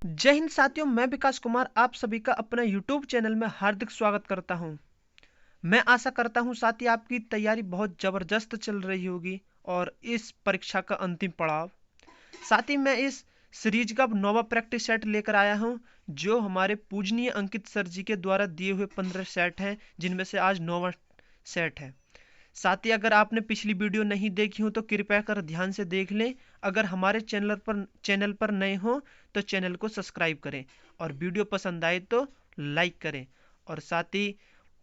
जय हिंद साथियों, मैं विकास कुमार आप सभी का अपना YouTube चैनल में हार्दिक स्वागत करता हूं। मैं आशा करता हूं साथी आपकी तैयारी बहुत जबरदस्त चल रही होगी और इस परीक्षा का अंतिम पड़ाव। साथ ही मैं इस सीरीज का नौवा प्रैक्टिस सेट लेकर आया हूं, जो हमारे पूजनीय अंकित सर जी के द्वारा दिए हुए 15 सेट हैं, जिनमें से आज नौवा सेट है। साथ ही अगर आपने पिछली वीडियो नहीं देखी हो तो कृपया कर ध्यान से देख लें। अगर हमारे चैनल पर नए हो तो चैनल को सब्सक्राइब करें और वीडियो पसंद आए तो लाइक करें। और साथ ही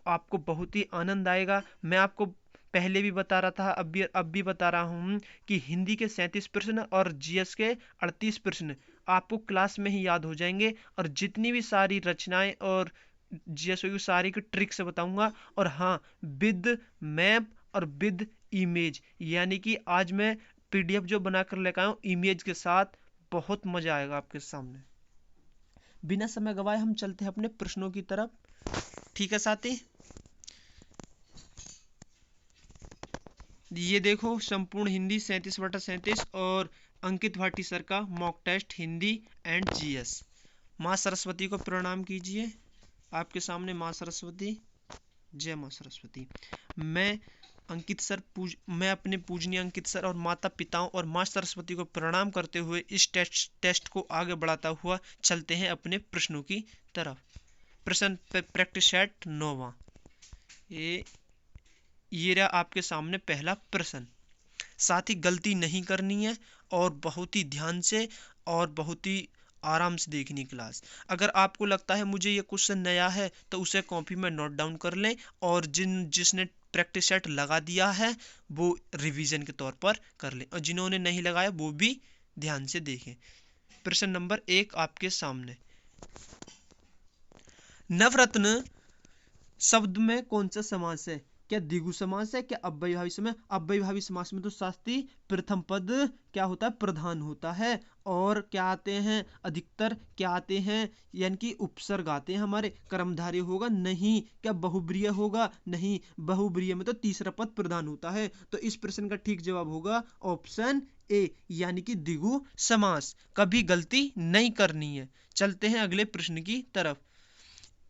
आपको बहुत ही आनंद आएगा। मैं आपको पहले भी बता रहा था, अब भी बता रहा हूँ कि हिंदी के 37 प्रश्न और जीएस के 38 प्रश्न आपको क्लास में ही याद हो जाएंगे। और जितनी भी सारी रचनाएं और जीएस की सारी की ट्रिक से बताऊंगा। और हाँ, विद मैप और विद इमेज, यानी कि आज मैं पीडीएफ जो बनाकर लेकर आया हूँ इमेज के साथ। बहुत मजा आएगा आपके सामने। बिना समय गवाए हम चलते हैं अपने प्रश्नों की तरफ। ठीक है साथी, ये देखो संपूर्ण हिंदी 37/37 और अंकित भाटी सर का mock test Hindi and GS. माँ सरस्वती को प्रणाम कीजिए। आपके सामने माँ सरस्वती, जय माँ सरस्वती। मैं मैं अपने पूजनीय अंकित सर और माता पिताओं और माँ सरस्वती को प्रणाम करते हुए इस टेस्ट को आगे बढ़ाता हुआ चलते हैं अपने प्रश्नों की तरफ। प्रश्न प्रैक्टिस सेट नौवां। ये रहा आपके सामने पहला प्रश्न। साथ ही गलती नहीं करनी है और बहुत ही ध्यान से और बहुत ही आराम से देखनी क्लास। अगर आपको लगता है मुझे ये क्वेश्चन नया है तो उसे कॉपी में नोट डाउन कर लें, और जिसने प्रैक्टिस सेट लगा दिया है वो रिवीजन के तौर पर कर लें, और जिन्होंने नहीं लगाया वो भी ध्यान से देखें। प्रश्न नंबर 1 आपके सामने। नवरत्न शब्द में कौन सा समास है? क्या द्विगु समास है? क्या अव्ययभावी समास? अव्ययभावी समास में तो शास्त्री प्रथम पद क्या होता है? प्रधान होता है। और क्या आते हैं? अधिकतर क्या आते हैं? यानी कि उपसर्ग आते हैं हमारे। कर्मधारय होगा? नहीं। क्या बहुब्रीय होगा? नहीं। बहुब्रीय में तो तीसरा पद प्रधान होता है। तो इस प्रश्न का ठीक जवाब होगा ऑप्शन ए, यानी कि द्विगु समास। कभी गलती नहीं करनी है। चलते हैं अगले प्रश्न की तरफ।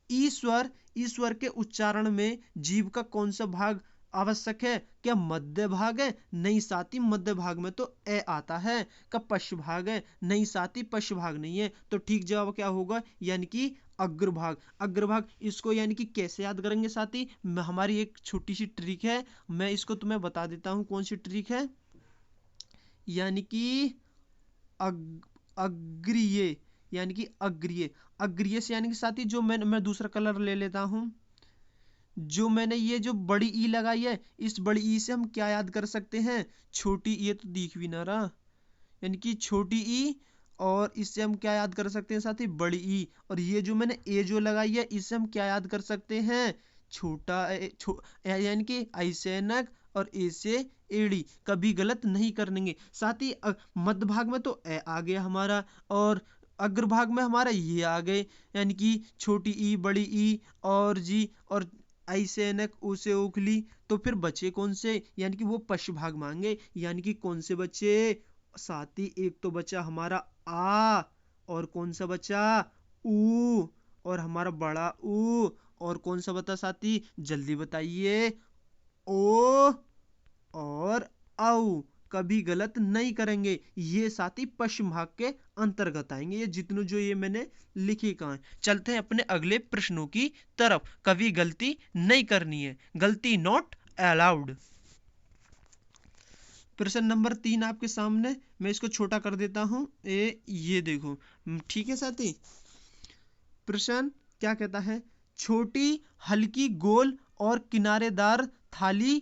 ईश्वर, ईश्वर के उच्चारण में जीव का कौन सा भाग आवश्यक है? क्या मध्य भाग है? नहीं साथी, मध्य भाग में तो ए आता है। क्या पश्च भाग है? नहीं साथी, पश्च भाग नहीं है। तो ठीक जवाब क्या होगा? यानी कि अग्रभाग। अग्रभाग, इसको यानी कि कैसे याद करेंगे साथी? हमारी एक छोटी सी ट्रिक है, मैं इसको तुम्हें बता देता हूँ कौन सी ट्रिक है। यानी कि अग्रिय, यानी कि अग्रिय। अग्रिय से यानी कि साथी जो मैं दूसरा कलर ले लेता हूं। जो मैंने ये जो बड़ी ई लगाई है, इस बड़ी ई से हम क्या याद कर सकते हैं? छोटी ई, ये तो दिख भी ना रहा, यानी कि छोटी ई। और इससे हम क्या याद कर सकते हैं साथी? बड़ी ई। और ये जो मैंने ए जो लगाई है, इससे हम क्या याद कर सकते हैं? छोटा यानी कि ऐसैनक, और ए से एड़ी। कभी गलत नहीं करेंगे साथी। मध्य भाग में तो ए आ गया हमारा, और अग्रभाग में हमारा ये आ गए, यानी कि छोटी ई, बड़ी ई और जी, और ऐसैनक, उसे उखली। तो फिर बचे कौन से? यानी कि वो पशु भाग मांगे, यानी कि कौन से बचे साथी? एक तो बचा हमारा आ, और कौन सा बचा? ऊ, और हमारा बड़ा ऊ। और कौन सा बता साथी? जल्दी बताइए। ओ और औ। कभी गलत नहीं करेंगे। ये साथी पश्चिम भाग के अंतर्गत आएंगे, ये जितने जो ये मैंने लिखी कहा है। चलते हैं अपने अगले प्रश्नों की तरफ। कभी गलती नहीं करनी है, गलती नॉट अलाउड। प्रश्न नंबर 3 आपके सामने, मैं इसको छोटा कर देता हूं। ये देखो, ठीक है साथी। प्रश्न क्या कहता है? छोटी, हल्की, गोल और किनारेदार थाली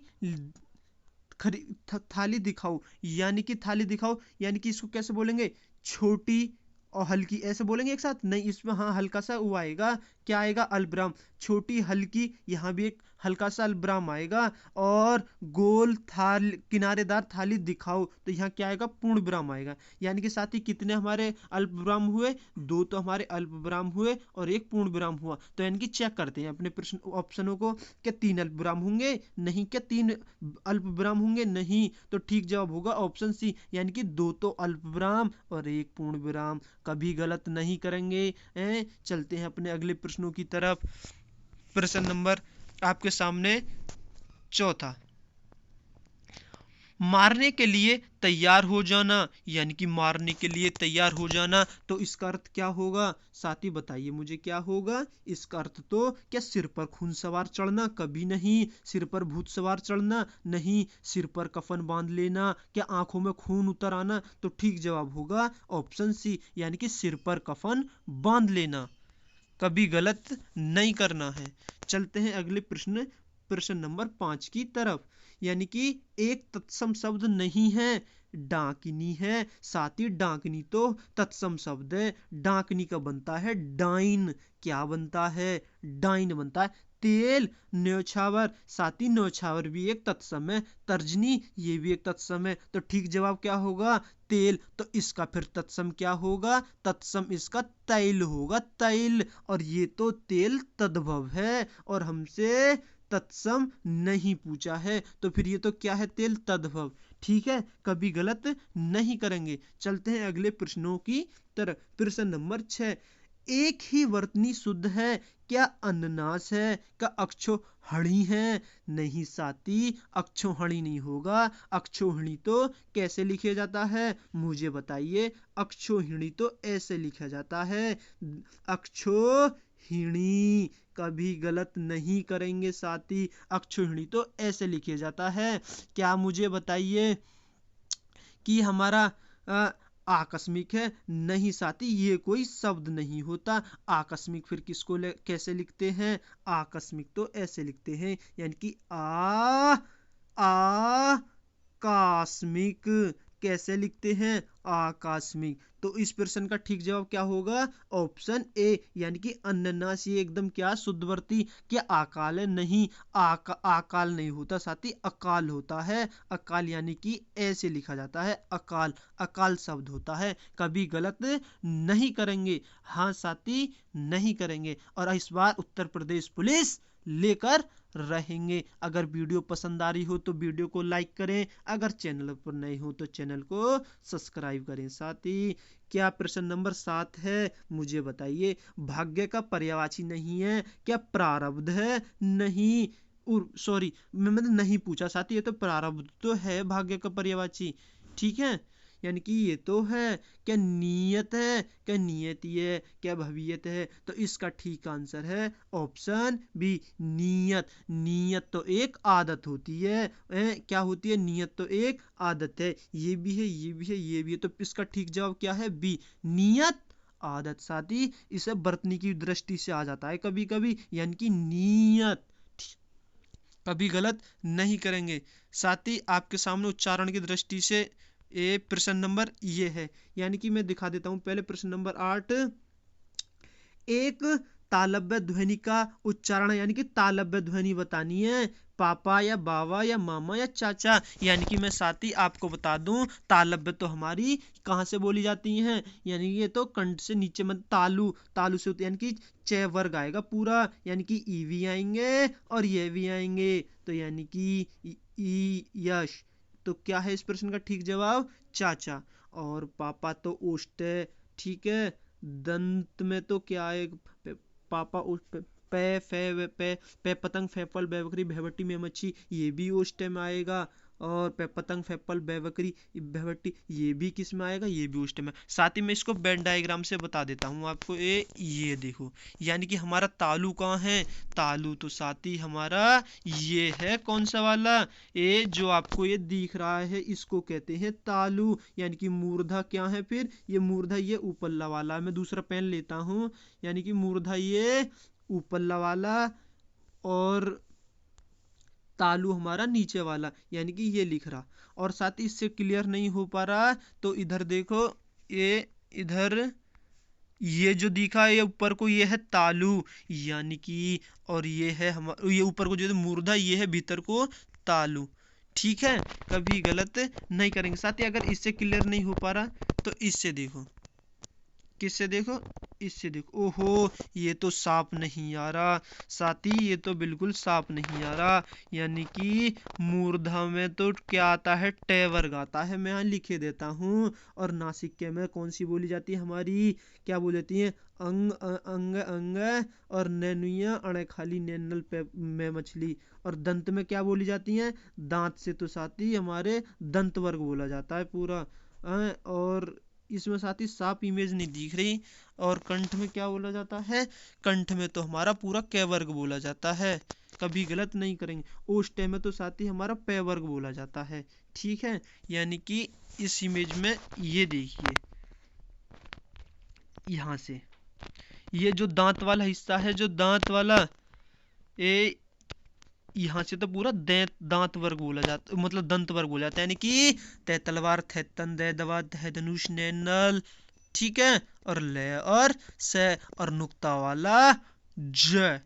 थाली दिखाओ। यानी कि थाली दिखाओ, यानी कि इसको कैसे बोलेंगे? छोटी और हल्की ऐसे बोलेंगे एक साथ? नहीं, इसमें हाँ हल्का सा वो आएगा। क्या आएगा? अल्पविराम। छोटी, हल्की, यहाँ भी एक हल्का सा अल्पविराम आएगा। और गोल थाल किनारेदार थाली दिखाओ, तो यहाँ क्या आएगा? पूर्ण विराम आएगा। यानी कि साथ ही कितने हमारे अल्पविराम हुए? 2 तो हमारे अल्पविराम हुए और एक पूर्ण विराम हुआ। तो यानी कि चेक करते हैं अपने प्रश्न ऑप्शनों को। क्या 3 अल्पविराम होंगे? नहीं। क्या 3 अल्प विराम होंगे? नहीं। तो ठीक जवाब होगा ऑप्शन सी, यानी कि 2 तो अल्प विराम और एक पूर्ण विराम। कभी गलत नहीं करेंगे। चलते हैं अपने अगले प्रश्नों की तरफ। प्रश्न नंबर आपके सामने चौथा, मारने के लिए तैयार हो जाना, यानी कि मारने के लिए तैयार हो जाना, तो इसका अर्थ क्या होगा साथी बताइए मुझे, क्या होगा इसका अर्थ? तो क्या सिर पर खून सवार चढ़ना? कभी नहीं। सिर पर भूत सवार चढ़ना? नहीं। सिर पर कफन बांध लेना? क्या आंखों में खून उतर आना? तो ठीक जवाब होगा ऑप्शन सी, यानी कि सिर पर कफन बांध लेना। कभी गलत नहीं करना है। चलते हैं अगले प्रश्न, प्रश्न नंबर 5 की तरफ। यानी कि एक तत्सम शब्द नहीं है, डाकिनी है। साथ ही डाकनी तो तत्सम शब्द है। डाकनी का बनता है डाइन। क्या बनता है? डाइन बनता है। तेल, न्योछावर, साथ ही न्योछावर भी एक तत्सम है। तर्जनी, ये भी एक तत्सम है। तो ठीक जवाब क्या होगा? तेल। तो इसका फिर तत्सम क्या होगा? तत्सम इसका तैल होगा, तैल। और ये तो तेल तद्भव है और हमसे तत्सम नहीं पूछा है, तो फिर ये तो क्या है? तेल तद्भव। ठीक है, कभी गलत नहीं करेंगे। चलते हैं अगले प्रश्नों की तरफ। प्रश्न नंबर 6, एक ही वर्तनी शुद्ध है, क्या अननास है? क्या अक्षोहणी है? नहीं साथी, अक्षोहणी नहीं होगा। अक्षोहिणी तो कैसे लिखे जाता है मुझे बताइए। अक्षोहिणी तो ऐसे लिखा जाता है, अक्षोहिणी। कभी गलत नहीं करेंगे साथी, अक्षोहिणी तो ऐसे लिखे जाता है। क्या मुझे बताइए कि हमारा आकस्मिक है? नहीं साथी, ये कोई शब्द नहीं होता। आकस्मिक फिर किसको कैसे लिखते हैं? आकस्मिक तो ऐसे लिखते हैं, यानी कि आकस्मिक। कैसे लिखते हैं? आकस्मिक। तो इस प्रश्न का ठीक जवाब क्या होगा? ऑप्शन ए, यानी कि अनन्नास। ये एकदम क्या शुद्धवर्ती। क्या आकाल है? नहीं, आकाल नहीं होता साथी, अकाल होता है। अकाल यानी कि ऐसे लिखा जाता है, अकाल। अकाल शब्द होता है। कभी गलत नहीं करेंगे। हाँ साथी, नहीं करेंगे। और इस बार उत्तर प्रदेश पुलिस लेकर रहेंगे। अगर वीडियो पसंद आ रही हो तो वीडियो को लाइक करें, अगर चैनल पर नए हो तो चैनल को सब्सक्राइब करें। साथ ही क्या प्रश्न नंबर 7 है मुझे बताइए। भाग्य का पर्यायवाची नहीं है, क्या प्रारब्ध है? नहीं, सॉरी, मैंने नहीं पूछा साथी, ये तो प्रारब्ध तो है भाग्य का पर्यायवाची। ठीक है, यानी कि ये तो है। क्या नियत है? क्या नियति है? क्या भवियत है? तो इसका ठीक आंसर है ऑप्शन बी, नियत। नियत तो एक आदत होती है। क्या होती है? नियत तो एक आदत है। ये भी है, ये भी है, ये भी है। तो इसका ठीक जवाब क्या है? बी, नियत आदत। साथी इसे बरतने की दृष्टि से आ जाता है कभी कभी, यानी कि नियत। कभी गलत नहीं करेंगे। साथ ही आपके सामने उच्चारण की दृष्टि से ये प्रश्न नंबर ये है, यानी कि मैं दिखा देता हूं। पहले प्रश्न नंबर 8, एक तालव्य ध्वनि का उच्चारण, यानी कि तालव्य ध्वनि बतानी है। पापा या बाबा या मामा या चाचा। यानी कि मैं साथी आपको बता दूं, तालव्य तो हमारी कहाँ से बोली जाती हैं? यानी ये तो कंठ से नीचे मत, तालु, तालु से होती है, यानी कि च वर्ग आएगा पूरा, यानी कि ई भी आएंगे और ये भी आएंगे। तो यानी कि ई यश। तो क्या है इस प्रश्न का ठीक जवाब? चाचा। और पापा तो ओष्ठ है। ठीक है, दंत में तो क्या है? पापा पे फे पे पे पतंग फैपल बेवकरी भेवटी में मच्छी, ये भी ओष्ठ में आएगा। और पे पतंग फैपल बेवकरी भेवटी, ये भी किस में आएगा? ये भी ओष्ठ में। साथ ही मैं इसको वेन डायग्राम से बता देता हूँ आपको। ये देखो, यानी कि हमारा तालु कहाँ है? तालु तो साथी हमारा ये है, कौन सा वाला? ये जो आपको ये दिख रहा है, इसको कहते हैं तालु। यानी कि मूर्धा क्या है फिर? ये मूर्धा ये ऊपरला वाला। मैं दूसरा पेन लेता हूँ, यानी कि मूर्धा ये ऊपरला वाला और तालु हमारा नीचे वाला, यानी कि ये लिख रहा। और साथ ही इससे क्लियर नहीं हो पा रहा तो इधर देखो, ये इधर ये जो दिखा है ये ऊपर को, ये है तालु, यानी कि, और ये है ये ऊपर को जो मूर्धा, ये है भीतर को तालु। ठीक है, कभी गलत नहीं करेंगे। साथ ही अगर इससे क्लियर नहीं हो पा रहा तो इससे देखो। किससे देखो? इससे देखो, ओहो ये तो साफ नहीं आ रहा साथी, ये तो बिल्कुल साफ नहीं आ रहा। यानी कि मूर्धा में तो क्या आता है, टे वर्ग आता है। मैं यहाँ लिखे देता हूँ। और नासिक्य में कौन सी बोली जाती है हमारी, क्या बोली जाती है, अंग अंग अंग। और नैनुया अणे खाली नैनल पे में मछली। और दंत में क्या बोली जाती है, दांत से तो साथी हमारे दंत वर्ग बोला जाता है पूरा। और इसमें साथी साफ इमेज नहीं दिख रही। और कंठ में क्या बोला जाता है, कंठ में तो हमारा पूरा कै वर्ग बोला जाता है, कभी गलत नहीं करेंगे। ओष्ठ में तो साथी हमारा पै वर्ग बोला जाता है। ठीक है, यानी कि इस इमेज में ये देखिए, यहाँ से ये जो दांत वाला हिस्सा है, जो दांत वाला, ये यहाँ से तो पूरा दांत वर्ग बोला जाता, मतलब दंत वर्ग बोला जाता है। यानी कि तै तलवार, थे तन, दे दवा, थे धनुष, ने नल। ठीक है, और ले और से और नुक्ता वाला ज,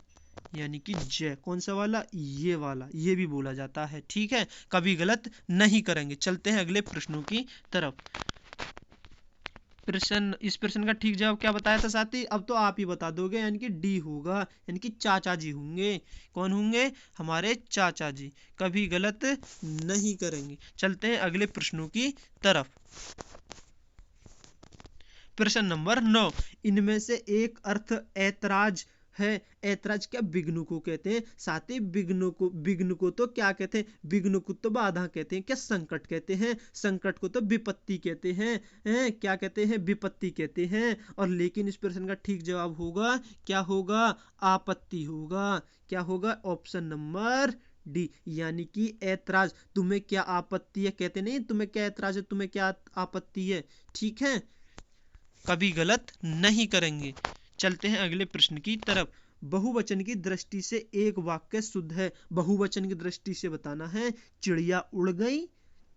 यानी कि ज कौन सा वाला, ये वाला, ये भी बोला जाता है। ठीक है, कभी गलत नहीं करेंगे। चलते हैं अगले प्रश्नों की तरफ। प्रश्न, इस प्रश्न का ठीक जवाब क्या बताया था साथी, अब तो आप ही बता दोगे। यानी कि डी होगा, यानी कि चाचा जी होंगे। कौन होंगे, हमारे चाचा जी। कभी गलत नहीं करेंगे। चलते हैं अगले प्रश्नों की तरफ। प्रश्न नंबर 9, इनमें से एक अर्थ ऐतराज है। ऐतराज क्या, विघ्न को कहते हैं साथी। विघ्न को तो क्या कहते हैं, विघ्न को तो बाधा कहते हैं। क्या, संकट कहते हैं। संकट को तो विपत्ति कहते हैं। क्या कहते हैं, विपत्ति कहते हैं। और लेकिन इस प्रश्न का ठीक जवाब होगा, क्या होगा, आपत्ति होगा। क्या होगा, ऑप्शन नंबर डी, यानी कि ऐतराज। तुम्हें क्या आपत्ति है, कहते नहीं तुम्हें क्या ऐतराज है, तुम्हें क्या आपत्ति है। ठीक है, कभी गलत नहीं करेंगे। चलते हैं अगले प्रश्न की तरफ। बहुवचन की दृष्टि से एक वाक्य शुद्ध है। बहुवचन की दृष्टि से बताना है। चिड़िया उड़ गई,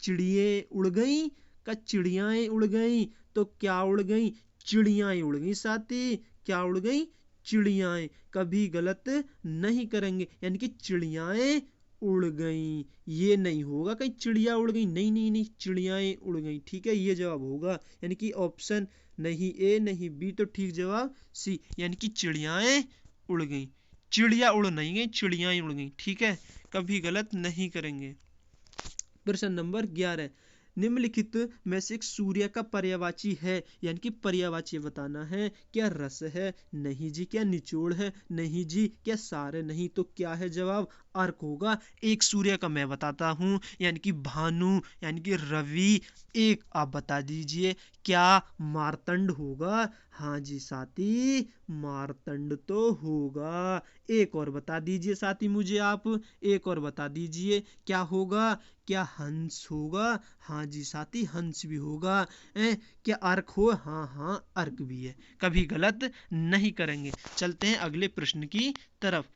चिड़िये उड़ गई, का चिड़ियाएं उड़ गई। तो क्या उड़ गई, चिड़ियाएं उड़ गई साथी। क्या उड़ गई, चिड़ियाएं। कभी गलत नहीं करेंगे, यानी कि चिड़ियाएं उड़ गई। ये नहीं होगा कहीं चिड़िया उड़ गई, नहीं नहीं नहीं, चिड़ियाएं उड़ गई। ठीक है, ये जवाब होगा। यानी कि ऑप्शन नहीं ए नहीं बी, तो ठीक जवाब सी, यानी कि चिड़ियाएं उड़ गई। चिड़िया उड़ नहीं गई, चिड़ियाएं उड़ गई। ठीक है, कभी गलत नहीं करेंगे। प्रश्न नंबर 11, निम्नलिखित में से एक सूर्य का पर्यायवाची है। यानी कि पर्यायवाची बताना है। क्या रस है, नहीं जी। क्या निचोड़ है, नहीं जी। क्या सारे, नहीं। तो क्या है जवाब, अर्क होगा। एक सूर्य का मैं बताता हूँ, यानी कि भानु, यानी कि रवि। एक आप बता दीजिए, क्या मार्तंड होगा। हाँ जी साथी, मार्तंड तो होगा। एक और बता दीजिए साथी मुझे आप, एक और बता दीजिए, क्या होगा, क्या हंस होगा। हाँ जी साथी, हंस भी होगा। क्या अर्क हो, हाँ हाँ अर्क भी है। कभी गलत नहीं करेंगे। चलते हैं अगले प्रश्न की तरफ।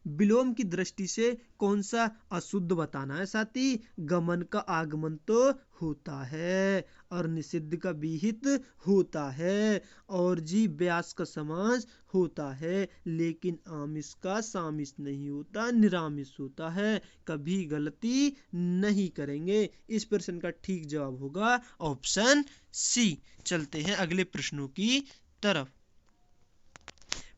विलोम की दृष्टि से कौन सा अशुद्ध बताना है साथी। गमन का आगमन तो होता है, और निषिद्ध का विहित होता है, और जी व्यास का समास होता है, लेकिन आमिष का सामिष नहीं होता, निरामिष होता है। कभी गलती नहीं करेंगे। इस प्रश्न का ठीक जवाब होगा ऑप्शन सी। चलते हैं अगले प्रश्नों की तरफ।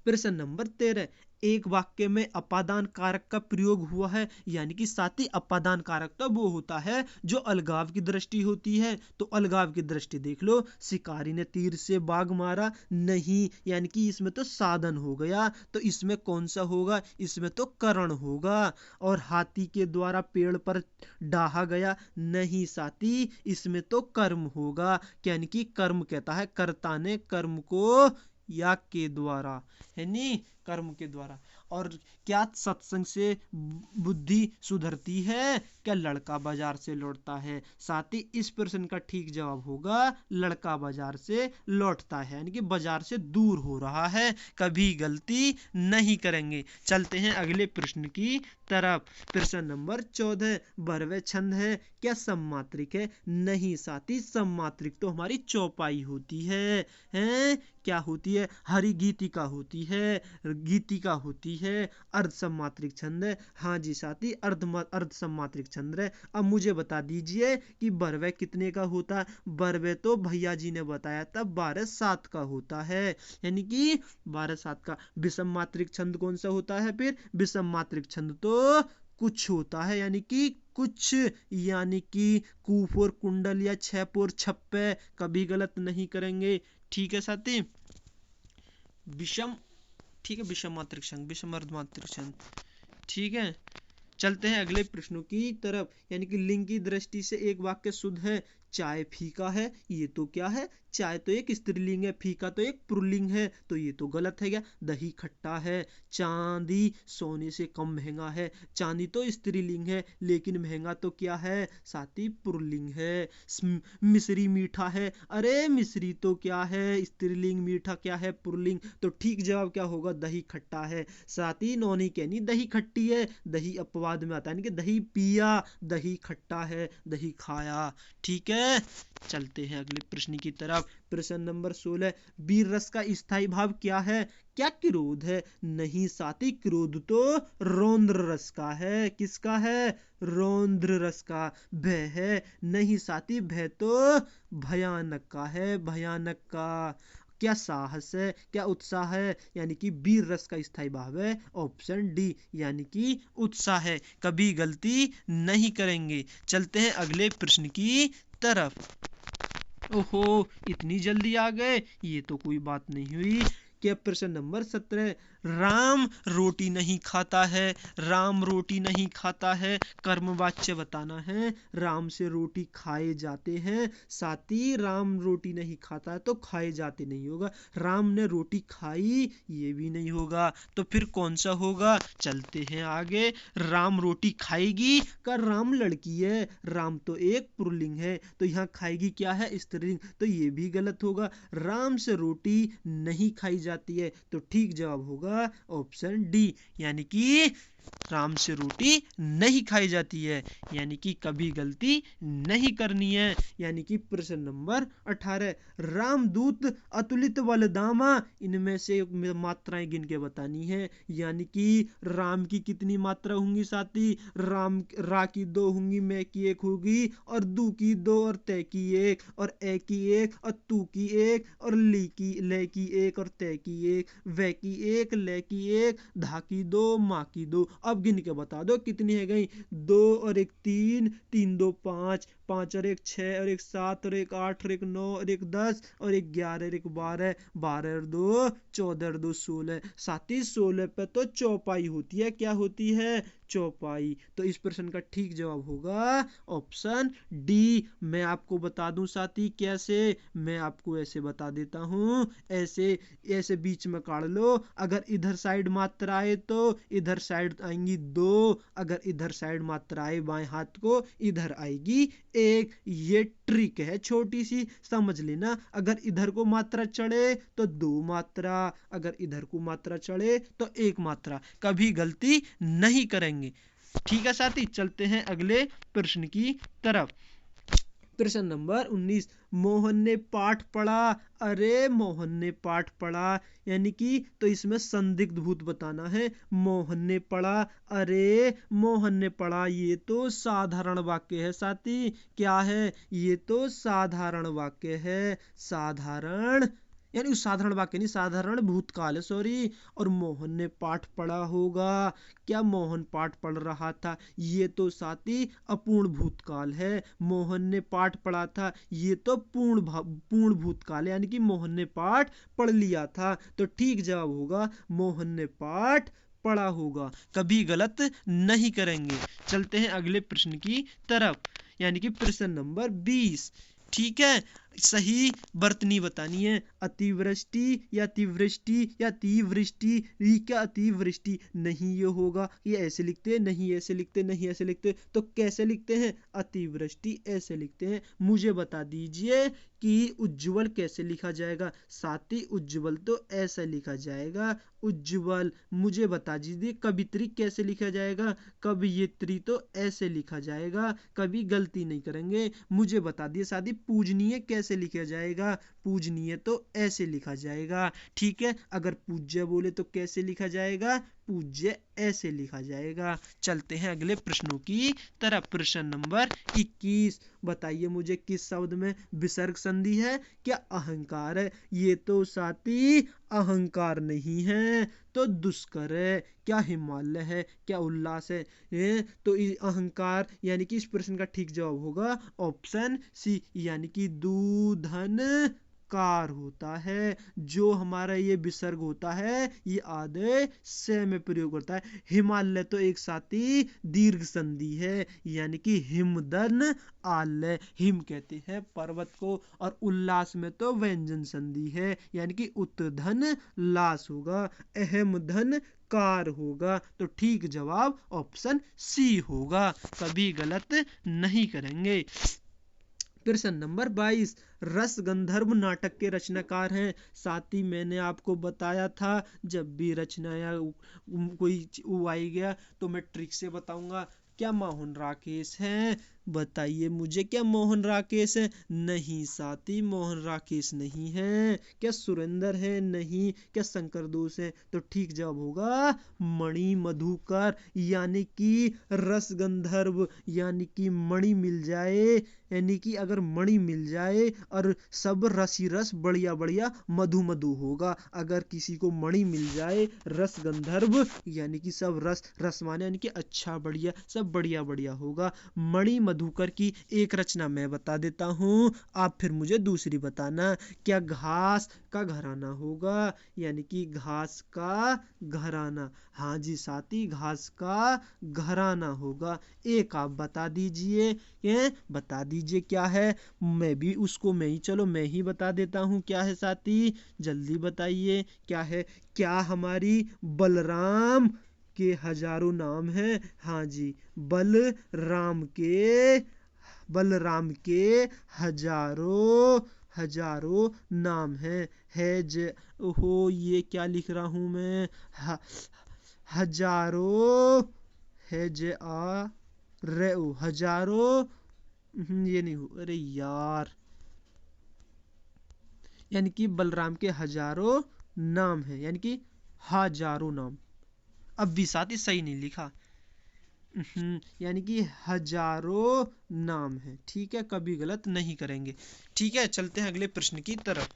प्रश्न नंबर 13, एक वाक्य में अपादान कारक का प्रयोग हुआ है। यानी कि साथी अपादान कारक तो वो होता है जो अलगाव की दृष्टि होती है। तो अलगाव की दृष्टि देख लो, शिकारी ने तीर से बाघ मारा, नहीं, यानी कि इसमें तो साधन हो गया। तो इसमें कौन सा होगा, इसमें तो करण होगा। और हाथी के द्वारा पेड़ पर डाहा गया, नहीं साथी, इसमें तो कर्म होगा। यानी कि कर्म कहता है, कर्ता ने कर्म को या के द्वारा, यानी कर्म के द्वारा। और क्या सत्संग से बुद्धि सुधरती है। क्या लड़का बाजार से लौटता है। साथ ही इस प्रश्न का ठीक जवाब होगा लड़का बाजार से लौटता है, यानी कि बाजार से दूर हो रहा है। कभी गलती नहीं करेंगे। चलते हैं अगले प्रश्न की तरफ। प्रश्न नंबर 14, बरवे छंद है। क्या सम्मात्रिक है, नहीं साथी, सम्मात्रिक तो हमारी चौपाई होती है। हैं, क्या होती है, हरि गीतिका होती है। गीतिका होती है, अर्ध सम्मात्रिक छंद है। हाँ जी साथी, अर्ध सम्मात्रिक छंद है। अब मुझे बता दीजिए कि बरवे कितने का होता है। बरवे तो भैया जी ने बताया था 12/7 का होता है, यानी कि 12/7 का। विषम मात्रिक छंद कौन सा होता है फिर? विषम मात्रिक छंद तो कुछ होता है, यानी कि कुछ, यानी कि कुफोर कुंडल या छपोर छप्पे, कभी गलत नहीं करेंगे। ठीक है साथी, विषम, ठीक है, विषम मात्रिक छंद, विषम अर्धमात्रिक छंद। ठीक है, चलते हैं अगले प्रश्नों की तरफ। यानी कि लिंग की दृष्टि से एक वाक्य शुद्ध है। चाय फीका है, ये तो क्या है? चाय तो एक स्त्रीलिंग है, फीका तो एक पुल्लिंग है, तो ये तो गलत है। क्या? दही खट्टा है। चांदी सोने से कम महंगा है। चांदी तो स्त्रीलिंग है, लेकिन महंगा तो क्या है साथी? पुल्लिंग है। मिश्री मीठा है। अरे मिश्री तो क्या है? स्त्रीलिंग। मीठा क्या है? पुल्लिंग। तो ठीक जवाब क्या होगा? दही खट्टा है। साथी नौनी कहनी दही खट्टी है, दही अपवाद में आता है, कि दही पिया, दही खट्टा है, दही खाया। ठीक है, चलते हैं अगले प्रश्न की तरफ। प्रश्न नंबर 16, वीर रस का स्थायी भाव क्या है? क्या क्रोध है? नहीं साथी, क्रोध तो रौद्र रस का है। किसका है? रौद्र रस का। भय है? नहीं साथी, भय तो भयानक का है, भयानक का। क्या साहस है? क्या उत्साह है? यानी कि वीर रस का स्थायी भाव है ऑप्शन डी, यानी कि उत्साह है। कभी गलती नहीं करेंगे। चलते हैं अगले प्रश्न की तरफ। ओहो, इतनी जल्दी आ गए, ये तो कोई बात नहीं हुई। क्या प्रश्न नंबर 17, राम रोटी नहीं खाता है। राम रोटी नहीं खाता है, कर्मवाच्य बताना है। राम से रोटी खाए जाते हैं। साथी राम रोटी नहीं खाता है तो खाए जाते नहीं होगा। राम ने रोटी खाई, ये भी नहीं होगा। तो फिर कौन सा होगा? चलते हैं आगे। राम रोटी खाएगी का राम लड़की है, राम तो एक पुल्लिंग है, तो यहाँ खाएगी क्या है? स्त्रीलिंग, तो ये भी गलत होगा। राम से रोटी नहीं खाई जाती है, तो ठीक जवाब होगा ऑप्शन डी, यानी कि राम से रोटी नहीं खाई जाती है, यानी कि कभी गलती नहीं करनी है। यानी कि प्रश्न नंबर 18, रामदूत अतुलित बलदामा, इनमें से मात्राएं गिन के बतानी है। यानी कि राम की कितनी मात्रा होंगी साथी? राम रा की 2 होंगी, मैं की 1 होगी, और दू की 2, और तय की 1, और ए की 1, और तू की 1, और ली की ले की 1, और तय की 1, वे की 1, ले की 1, धा की 2, माँ की 2। अब गिन के बता दो कितनी है गई? 2 और 1 3, 3 2 5, 5 और 1 6, और 1 7, और 1 8, और 1 9, और 1 10, और 1 11, और 1 12, 12 और 2 14, और 2 16। साथी 16 पे तो चौपाई होती है। क्या होती है? चौपाई। तो इस प्रश्न का ठीक जवाब होगा ऑप्शन डी। मैं आपको बता दूं साथी कैसे, मैं आपको ऐसे बता देता हूं। ऐसे ऐसे बीच में काट लो। अगर इधर साइड मात्रा आए तो इधर साइड आएंगी 2, अगर इधर साइड मात्रा आए बाएं हाथ को, इधर आएगी 1। ये ट्रिक है छोटी सी, समझ लेना। अगर इधर को मात्रा चढ़े तो 2 मात्रा, अगर इधर को मात्रा चढ़े तो 1 मात्रा। कभी गलती नहीं करेंगे। ठीक है साथी, चलते हैं अगले प्रश्न की तरफ। प्रश्न नंबर 19, मोहन ने पाठ पढ़ा। अरे मोहन ने पाठ पढ़ा, यानी कि तो इसमें संदिग्ध भूत बताना है। मोहन ने पढ़ा, अरे मोहन ने पढ़ा, ये तो साधारण वाक्य है साथी। क्या है? ये तो साधारण वाक्य है। साधारण, यानी साधारण वाक्य नहीं, साधारण भूतकाल है, सॉरी। और मोहन ने पाठ पढ़ा होगा। क्या मोहन पाठ पढ़ रहा था? ये तो साथी अपूर्ण भूतकाल है। मोहन ने पाठ पढ़ा था, ये तो पूर्ण भूतकाल है, यानी कि मोहन ने पाठ पढ़ लिया था। तो ठीक जवाब होगा मोहन ने पाठ पढ़ा होगा। कभी गलत नहीं करेंगे। चलते हैं अगले प्रश्न की तरफ, यानी कि प्रश्न नंबर 20। ठीक है, सही वर्तनी बतानी है। अतिवृष्टि या अतिवृष्टि या अतिवृष्टि, क्या अतिवृष्टि? नहीं ये होगा, ये ऐसे लिखते, नहीं ऐसे लिखते, नहीं ऐसे लिखते, तो कैसे लिखते हैं? अतिवृष्टि ऐसे लिखते हैं। मुझे बता दीजिए कि उज्ज्वल कैसे लिखा जाएगा? साथी उज्ज्वल तो ऐसा लिखा जाएगा, उज्ज्वल। मुझे बता दीजिए कवित्री कैसे लिखा जाएगा? कवियत्री तो ऐसे लिखा जाएगा। कभी गलती नहीं करेंगे। मुझे बता दिए साथी पूजनीय कैसे लिखा जाएगा? पूजनीय तो ऐसे लिखा जाएगा। ठीक है, अगर पूज्य बोले तो कैसे लिखा जाएगा? पूज्य ऐसे लिखा जाएगा। चलते हैं अगले प्रश्नों की तरफ। प्रश्न नंबर 21, बताइए मुझे किस शब्द में विसर्ग संधि है? क्या अहंकार है? ये तो साथी अहंकार नहीं है, तो दुष्कर है। क्या हिमालय है? क्या उल्लास है? तो अहंकार यानी कि इस प्रश्न का ठीक जवाब होगा ऑप्शन सी, यानी कि दूधन कार होता है। जो हमारा ये विसर्ग होता है ये आदेश से में प्रयोग होता है। हिमालय तो एक साथी दीर्घ संधि है, यानी कि हिमदन आलय, हिम कहते हैं पर्वत को, और उल्लास में तो व्यंजन संधि है, यानी कि उत्धन लास होगा, अहमधन कार होगा। तो ठीक जवाब ऑप्शन सी होगा, कभी गलत नहीं करेंगे। प्रश्न नंबर 22, रस गंधर्व नाटक के रचनाकार हैं। साथ ही मैंने आपको बताया था जब भी रचना या कोई आई गया तो मैं ट्रिक से बताऊंगा। क्या मोहन राकेश हैं? बताइए मुझे, क्या मोहन राकेश है? नहीं साथी, मोहन राकेश नहीं है। क्या सुरेंद्र है? नहीं। क्या शंकर दोष है? तो ठीक जवाब होगा मणि मधुकर, यानी कि रस गंधर्व, यानी कि मणि मिल जाए, यानी कि अगर मणि मिल जाए और सब रसी रस बढ़िया बढ़िया मधु मधु होगा। अगर किसी को मणि मिल जाए रस गंधर्व, यानी कि सब रस, रस माने यानी कि अच्छा बढ़िया, सब बढ़िया बढ़िया होगा। मणि मधुकर की एक रचना मैं बता देता हूँ, आप फिर मुझे दूसरी बताना। क्या घास का घराना होगा? यानी कि घास का घराना, हाँ जी साथी, घास का घराना होगा। एक आप बता दीजिए, ये बता दीजिए क्या है? मैं भी उसको मैं ही बता देता हूँ क्या है साथी, जल्दी बताइए क्या है? क्या हमारी बलराम के हजारों नाम हैं? हाँ जी, बलराम के हजारों नाम है हो, ये क्या लिख रहा हूं मैं? हजारों है जे आ रे ओ, हजारों, ये नहीं हो, अरे यार, यानी कि बलराम के हजारों नाम है, यानी कि हजारों नाम। अब भी साथ ही सही नहीं लिखा, यानी कि हजारों नाम है। ठीक है, कभी गलत नहीं करेंगे। ठीक है, चलते हैं अगले प्रश्न की तरफ।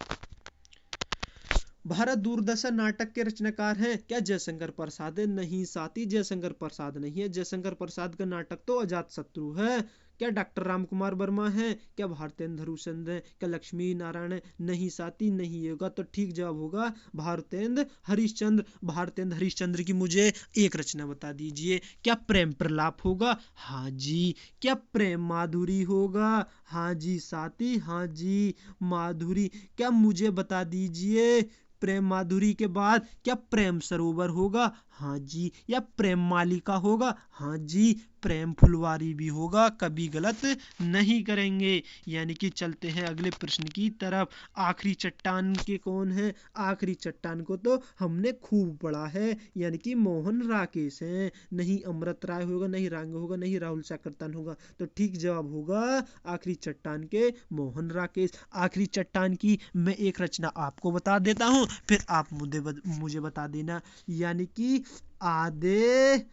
भारत दूरदर्शन नाटक के रचनाकार हैं? क्या जयशंकर प्रसाद है? नहीं साथी, जयशंकर प्रसाद नहीं है। जयशंकर प्रसाद का नाटक तो अजात शत्रु है। क्या डॉक्टर राम कुमार वर्मा है? क्या भारतेंद्र हरिश्चंद्र है? क्या लक्ष्मी नारायण है? नहीं साथी, नहीं होगा, तो ठीक जवाब होगा भारतेंद्र हरिश्चंद्र। भारतेंद्र हरिश्चंद्र की मुझे एक रचना बता दीजिए। क्या प्रेम प्रलाप होगा? हाँ जी। क्या प्रेम माधुरी होगा? हाँ जी साथी, हाँ जी माधुरी। क्या मुझे बता दीजिए, प्रेम माधुरी के बाद क्या प्रेम सरोवर होगा? हाँ जी। या प्रेम मालिका होगा? हाँ जी। प्रेम फुलवारी भी होगा, कभी गलत नहीं करेंगे। यानी कि चलते हैं अगले प्रश्न की तरफ। आखिरी चट्टान के कौन है? आखिरी चट्टान को तो हमने खूब पढ़ा है, यानी कि मोहन राकेश हैं। नहीं अमृत राय होगा, नहीं रांग होगा, नहीं राहुल साकरतान होगा, तो ठीक जवाब होगा आखिरी चट्टान के मोहन राकेश। आखिरी चट्टान की मैं एक रचना आपको बता देता हूँ, फिर आप मुझे बता देना। यानी कि आधे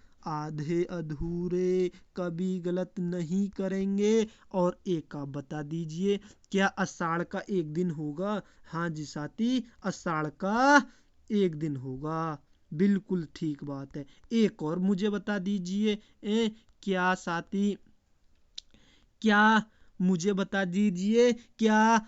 अधूरे, कभी गलत नहीं करेंगे। और एक आप बता दीजिए, क्या आषाढ़ का एक दिन होगा? हाँ जी साथी, आषाढ़ का एक दिन होगा, बिल्कुल ठीक बात है। एक और मुझे बता दीजिए, क्या साथी, क्या मुझे बता दीजिए, क्या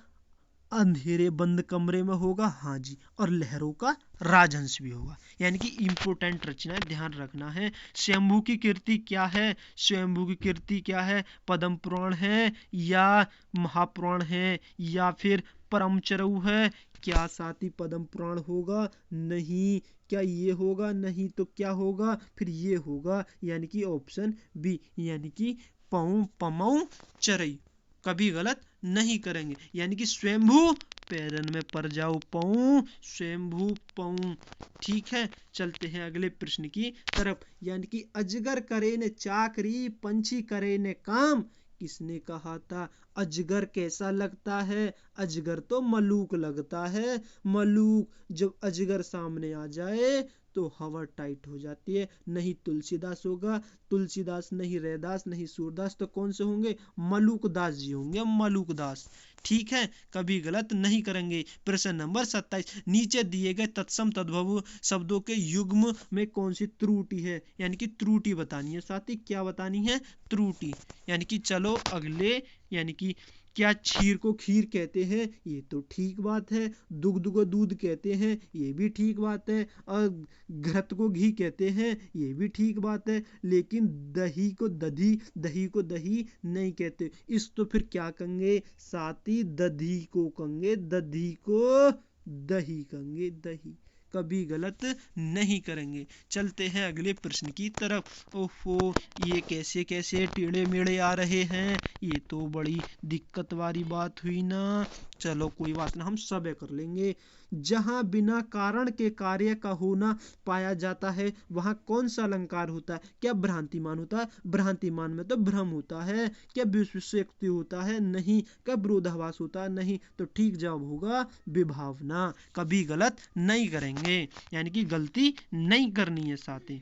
अंधेरे बंद कमरे में होगा? हाँ जी। और लहरों का राजहंस भी होगा। यानी कि इंपोर्टेंट रचना है, ध्यान रखना है। स्वयंभू की कीर्ति क्या है? स्वयंभू की कीर्ति क्या है? पद्म पुराण है, या महापुराण है, या फिर परमचरऊ है? क्या साथी पद्म पुराण होगा? नहीं। क्या ये होगा? नहीं। तो क्या होगा? फिर ये होगा, यानी कि ऑप्शन बी, यानी कि पमऊ चरई, कभी गलत नहीं करेंगे। यानी कि स्वयंभू पैरन में पर जाओ पऊ, स्वयंभू पऊ। ठीक है, चलते हैं अगले प्रश्न की तरफ। यानी कि अजगर करे ने चाकरी, पंछी करे ने काम, किसने कहा था? अजगर कैसा लगता है? अजगर तो मलूक लगता है। मलूक, जब अजगर सामने आ जाए तो हवा टाइट हो जाती है। नहीं तुलसीदास होगा, तुलसीदास नहीं रैदास नहीं सूरदास, तो कौन से होंगे? मलूकदास जी होंगे, मलूकदास। ठीक है, कभी गलत नहीं करेंगे। प्रश्न नंबर 27, नीचे दिए गए तत्सम तद्भव शब्दों के युग्म में कौन सी त्रुटि है? यानी कि त्रुटि बतानी है साथी। क्या बतानी है? त्रुटि। यानी कि चलो अगले, यानी कि क्या क्षीर को खीर कहते हैं? ये तो ठीक बात है। दुग्ध को दूध कहते हैं, ये भी ठीक बात है। और घृत को घी कहते हैं, ये भी ठीक बात है। लेकिन दही को दधी, दही को दही नहीं कहते। इस तो फिर क्या कहेंगे साथी? दधी को कहेंगे, दधी को दही कहेंगे, दही। कभी गलत नहीं करेंगे। चलते हैं अगले प्रश्न की तरफ। ओफो, ये कैसे कैसे टेढ़े मेढ़े आ रहे हैं? ये तो बड़ी दिक्कत वाली बात हुई ना। चलो कोई बात ना, हम सब कर लेंगे। जहां बिना कारण के कार्य का होना पाया जाता है वहां कौन सा अलंकार होता है? क्या भ्रांतिमान होता है? भ्रांतिमान में तो भ्रम होता है। क्या विशेषोक्ति होता है? नहीं। क्या विरोधाभास होता है? नहीं। तो ठीक जवाब होगा विभावना। कभी गलत नहीं करेंगे, यानी कि गलती नहीं करनी है साथी।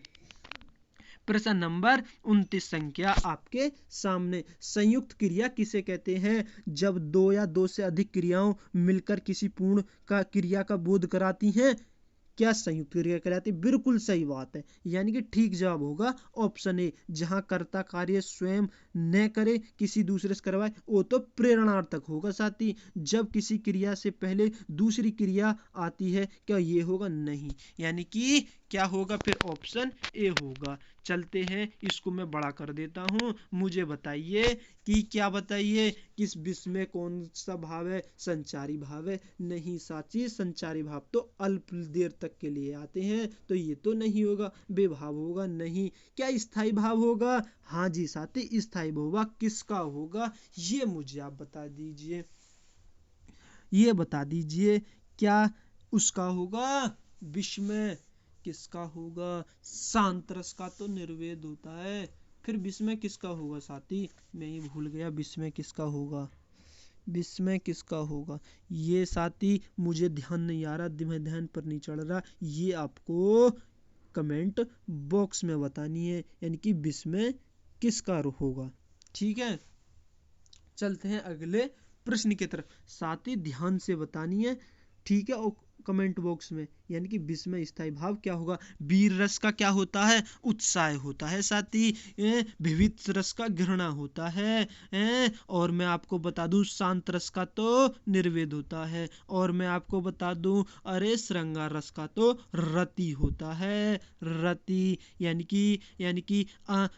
प्रश्न नंबर 29 संख्या आपके सामने। संयुक्त क्रिया किसे कहते हैं? जब दो या दो से अधिक क्रियाओं मिलकर किसी पूर्ण का क्रिया का बोध कराती हैं, क्या संयुक्त क्रिया कहलाती है? बिल्कुल सही बात है। यानी कि ठीक जवाब होगा ऑप्शन ए। जहां कर्ता कार्य स्वयं न करे, किसी दूसरे से करवाए, वो तो प्रेरणार्थक होगा साथी। जब किसी क्रिया से पहले दूसरी क्रिया आती है, क्या ये होगा? नहीं। यानी कि क्या होगा फिर? ऑप्शन ए होगा। चलते हैं, इसको मैं बड़ा कर देता हूं। मुझे बताइए कि क्या बताइए, किस विषय में कौन सा भाव है? संचारी भाव है। नहीं साथी, संचारी भाव तो अल्प देर तक के लिए आते हैं, तो ये तो नहीं होगा। बेभाव होगा? नहीं। क्या स्थायी भाव होगा? हाँ जी साथी, स्थायी भाव होगा। किसका होगा ये मुझे आप बता दीजिए, ये बता दीजिए। क्या उसका होगा? विस्मय। किसका होगा? सांतरस का तो निर्वेद होता है। फिर विस्मय किसका होगा साथी? मैं ही भूल गया, विस्मय किसका होगा? विस्मय किसका होगा? ये साथी मुझे ध्यान नहीं आ रहा, ध्यान पर नहीं चढ़ रहा। ये आपको कमेंट बॉक्स में बतानी है, यानी कि विस्मय किसका होगा। ठीक है, चलते हैं अगले प्रश्न की तरफ। साथ ही ध्यान से बतानी है, ठीक है, और कमेंट बॉक्स में। यानी कि विस्मय स्थायी भाव क्या होगा? वीर रस का क्या होता है? उत्साह होता है साथी। विविध रस का घृणा होता है। और मैं आपको बता दूं, शांत रस का तो निर्वेद होता है। और मैं आपको बता दूं, अरे श्रृंगार रस का तो रति होता है। रति यानी कि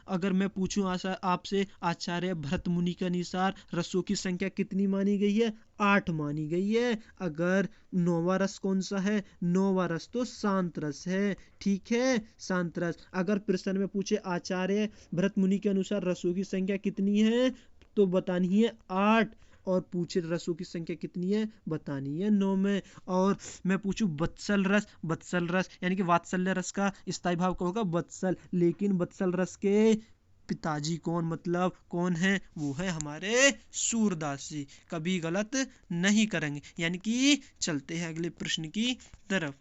अगर मैं पूछूं आपसे, आचार्य भरत मुनि के अनुसार रसों की संख्या कितनी मानी गई है? 8 मानी गई है। अगर नौवा रस कौन सा है? नौवा रस तो शांत रस है। ठीक है, शांत रस। अगर प्रश्न में पूछे आचार्य भरत मुनि के अनुसार रसों की संख्या कितनी है, तो बतानी है 8। और पूछे रसों की संख्या कितनी है, बतानी है 9 में। और मैं पूछूं वत्सल रस, वत्सल रस यानी कि वात्सल्य रस का स्थायी भाव का होगा वत्सल। लेकिन वत्सल रस के पिताजी कौन, मतलब कौन है? वो है हमारे सूरदास जी। कभी गलत नहीं करेंगे। यानी कि चलते हैं अगले प्रश्न की तरफ।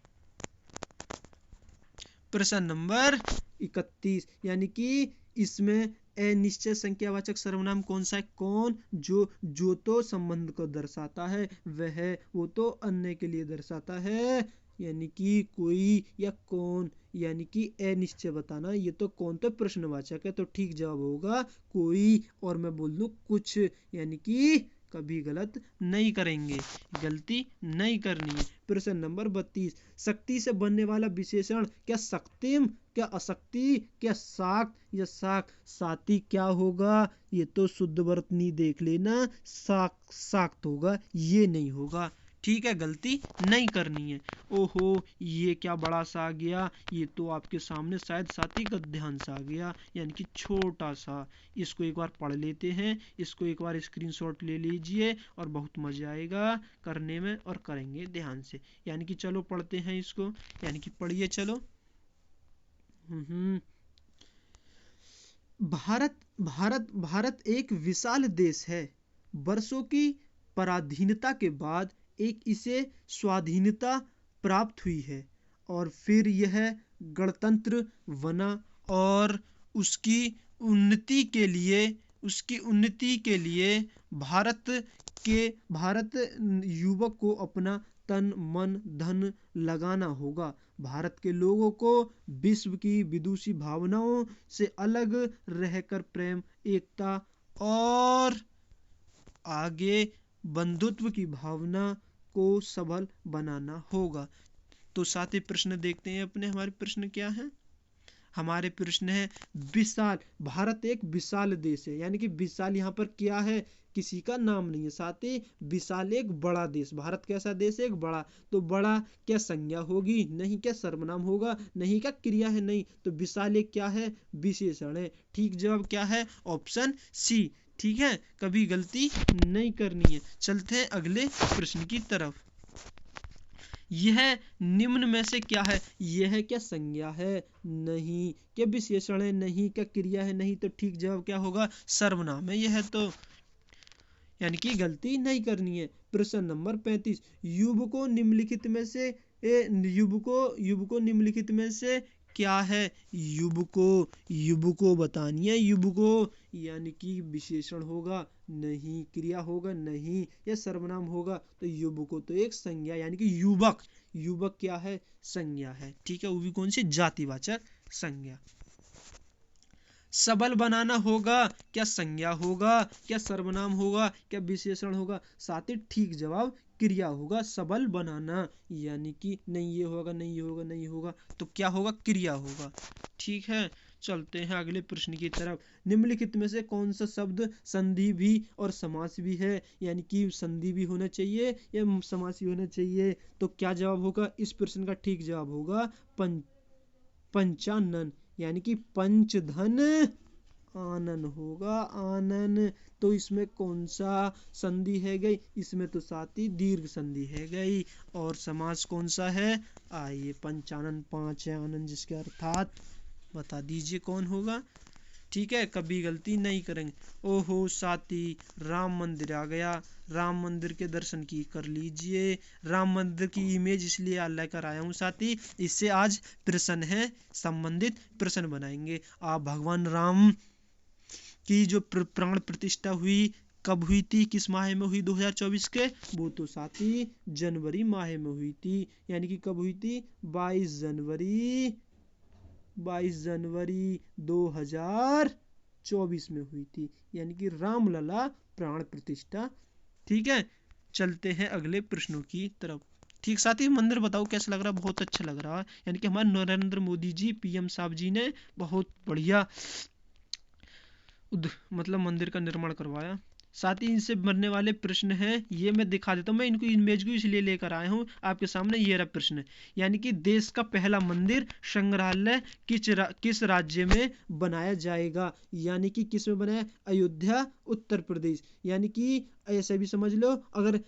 प्रश्न नंबर 31, यानी कि इसमें अनिश्चय संख्यावाचक सर्वनाम कौन सा है? कौन? जो तो संबंध को दर्शाता है, वह वो तो अन्य के लिए दर्शाता है। यानी कि कोई या कौन, यानी कि अनिश्चय बताना। ये तो कौन तो प्रश्नवाचक है, तो ठीक जवाब होगा कोई। और मैं बोल दूं कुछ, यानी कि कभी गलत नहीं करेंगे, गलती नहीं करनी है। प्रश्न नंबर 32, शक्ति से बनने वाला विशेषण क्या शक्तिम, क्या अशक्ति, क्या शाक्त या शाक? साथी क्या होगा? ये तो शुद्ध वर्तनी देख लेना, शाक्त होगा, ये नहीं होगा। ठीक है, गलती नहीं करनी है। ओहो, ये क्या बड़ा सा आ गया, ये तो आपके सामने शायद साथी गद्यांश आ गया, यानी कि छोटा सा। इसको एक बार पढ़ लेते हैं, इसको एक बार स्क्रीनशॉट ले लीजिए और बहुत मजा आएगा करने में, और करेंगे ध्यान से। यानी कि चलो पढ़ते हैं इसको, यानी कि पढ़िए चलो। भारत भारत भारत एक विशाल देश है। वर्षों की पराधीनता के बाद एक इसे स्वाधीनता प्राप्त हुई है और फिर यह गणतंत्र बना और उसकी उसकी उन्नति के लिए भारत युवक को अपना तन मन धन लगाना होगा। भारत के लोगों को विश्व की विदुषी भावनाओं से अलग रहकर प्रेम एकता और आगे बंधुत्व की भावना को सबल बनाना होगा। तो साथी प्रश्न देखते हैं अपने, हमारे प्रश्न क्या है। हमारे प्रश्न है विशाल, भारत एक विशाल देश है, यानी कि विशाल यहाँ पर क्या है, किसी का नाम नहीं है। साथ ही विशाल एक बड़ा देश, भारत कैसा देश है, एक बड़ा। तो बड़ा क्या संज्ञा होगी, नहीं। क्या सर्वनाम होगा, नहीं। क्या क्रिया है, नहीं। तो विशाल एक क्या है, विशेषण है। ठीक जवाब क्या है, ऑप्शन सी। ठीक है, कभी गलती नहीं करनी है। चलते हैं अगले प्रश्न की तरफ। यह निम्न में से क्या है, यह क्या संज्ञा है, नहीं। क्या विशेषण है, नहीं। क्या क्रिया है, नहीं। तो ठीक जवाब क्या होगा, सर्वनाम है यह। तो यानी कि गलती नहीं करनी है। प्रश्न नंबर 35, युवकों निम्नलिखित में से युवकों निम्नलिखित में से क्या है। युवकों बतानी है। युवकों यानी कि विशेषण होगा, नहीं। क्रिया होगा, नहीं। या सर्वनाम होगा। तो युवकों तो एक संज्ञा, यानी कि युवक क्या है, संज्ञा है। ठीक है, वो भी कौन सी, जातिवाचक संज्ञा। सबल बनाना होगा, क्या संज्ञा होगा, क्या सर्वनाम होगा, क्या विशेषण होगा। साथ ही ठीक जवाब क्रिया होगा, सबल बनाना। यानी कि नहीं ये होगा, नहीं ये होगा, नहीं होगा। तो क्या होगा, क्रिया होगा। ठीक है, चलते हैं अगले प्रश्न की तरफ। निम्नलिखित में से कौन सा शब्द संधि भी और समास भी है, यानी कि संधि भी होना चाहिए या समास भी होना चाहिए। तो क्या जवाब होगा, इस प्रश्न का ठीक जवाब होगा पंचानन, यानी कि पंचधन आनन होगा, आनन। तो इसमें कौन सा संधि है गई, इसमें तो साथ ही दीर्घ संधि है गई। और समास कौन सा है, आइए, पंचानन पांच है, आनंद जिसके अर्थात बता दीजिए कौन होगा। ठीक है, कभी गलती नहीं करेंगे। ओहो साथी, राम मंदिर आ गया। राम मंदिर के दर्शन की कर लीजिए। राम मंदिर की इमेज इसलिए लेकर आया हूँ साथी, इससे आज प्रश्न है संबंधित प्रश्न बनाएंगे। आप भगवान राम की जो प्राण प्रतिष्ठा हुई कब हुई थी, किस माह में हुई 2024 के, वो तो साथी जनवरी माह में हुई थी। यानी कि कब हुई थी, 22 जनवरी 2024 में हुई थी। यानी कि रामलला प्राण प्रतिष्ठा। ठीक है, चलते हैं अगले प्रश्नों की तरफ। ठीक, साथ ही मंदिर बताओ कैसा लग रहा है, बहुत अच्छा लग रहा है। यानी कि हमारे नरेंद्र मोदी जी, पीएम साहब जी ने बहुत बढ़िया मतलब मंदिर का निर्माण करवाया। साथ ही इनसे बनने वाले प्रश्न हैं, ये मैं दिखा देता हूँ। मैं इनको इमेज को इसलिए लेकर आया हूँ आपके सामने। ये रहा प्रश्न, यानी कि देश का पहला मंदिर संग्रहालय किस राज्य में बनाया जाएगा। यानी कि किस में बनाया, अयोध्या उत्तर प्रदेश। यानी कि ऐसे भी समझ लो, अगर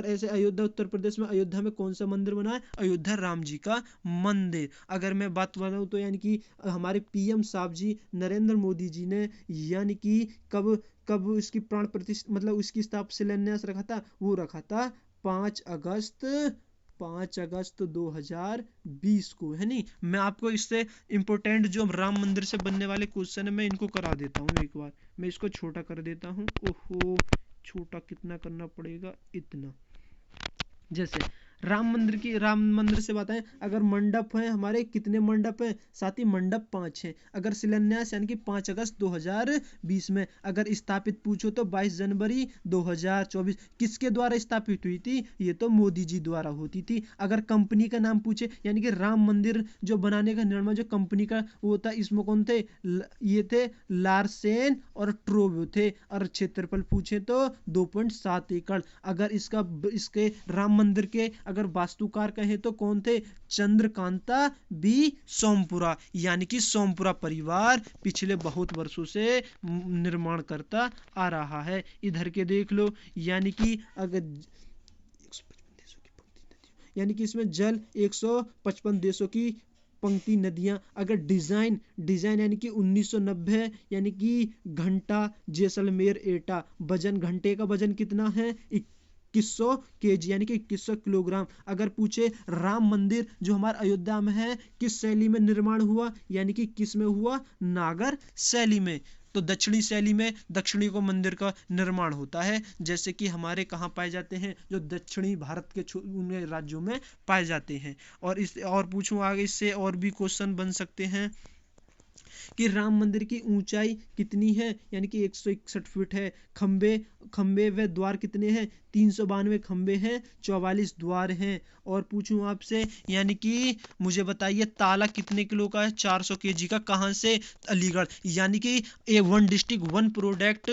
ऐसे अयोध्या उत्तर प्रदेश में, अयोध्या में कौन सा मंदिर बना है, अयोध्या राम जी का मंदिर। अगर मैं बात बताऊं तो यानी कि हमारे पीएम साहब जी नरेंद्र मोदी जी ने, यानी कि कब कब इसकी प्राण प्रतिष्ठा मतलब इसकी शिलान्यास रखा था, वो रखा था 5 अगस्त 2020 को, है नहीं। मैं आपको इससे इम्पोर्टेंट जो राम मंदिर से बनने वाले क्वेश्चन है, मैं इनको करा देता हूँ एक बार। मैं इसको छोटा कर देता हूँ। ओहो, छोटा कितना करना पड़ेगा, इतना। जैसे राम मंदिर से बताएं, अगर मंडप है हमारे, कितने मंडप हैं साथ ही, मंडप 5 हैं। अगर शिलान्यास यानी कि 5 अगस्त 2020 में। अगर स्थापित पूछो तो 22 जनवरी 2024। किसके द्वारा स्थापित हुई थी, ये तो मोदी जी द्वारा होती थी। अगर कंपनी का नाम पूछे, यानी कि राम मंदिर जो बनाने का निर्माण जो कंपनी का वो था, इसमें कौन थे, ये थे लार्सेन और ट्रोबो थे। और क्षेत्रफल पूछे तो 2.7 एकड़। अगर इसके राम मंदिर के अगर वास्तुकार कहें तो कौन थे, चंद्रकांता बी सोमपुरा। यानी कि सोमपुरा परिवार पिछले बहुत वर्षों से निर्माण करता आ रहा है। इधर के देख लो, यानी कि इसमें जल 155 देशों की पंक्ति नदियां। अगर डिजाइन डिजाइन यानी कि 1990 यानी कि घंटा जैसलमेर एटा। वजन घंटे का वजन कितना है 2100 kg यानी कि 2100 किलोग्राम। अगर पूछे राम मंदिर जो हमारे अयोध्या में है किस शैली में निर्माण हुआ यानी कि किस में हुआ नागर शैली में। तो दक्षिणी शैली में दक्षिणी को मंदिर का निर्माण होता है, जैसे कि हमारे कहाँ पाए जाते हैं जो दक्षिणी भारत के उन राज्यों में पाए जाते हैं। और इस और पूछूं आगे इससे और भी क्वेश्चन बन सकते हैं कि राम मंदिर की ऊंचाई कितनी है यानी कि 161 फीट है। खंबे खंबे व द्वार कितने हैं 392 खंबे हैं 44 द्वार हैं। और पूछूं आपसे यानी कि मुझे बताइए ताला कितने किलो का है 400 kg का। कहां से अलीगढ़ यानी कि ए वन डिस्ट्रिक्ट वन प्रोडक्ट।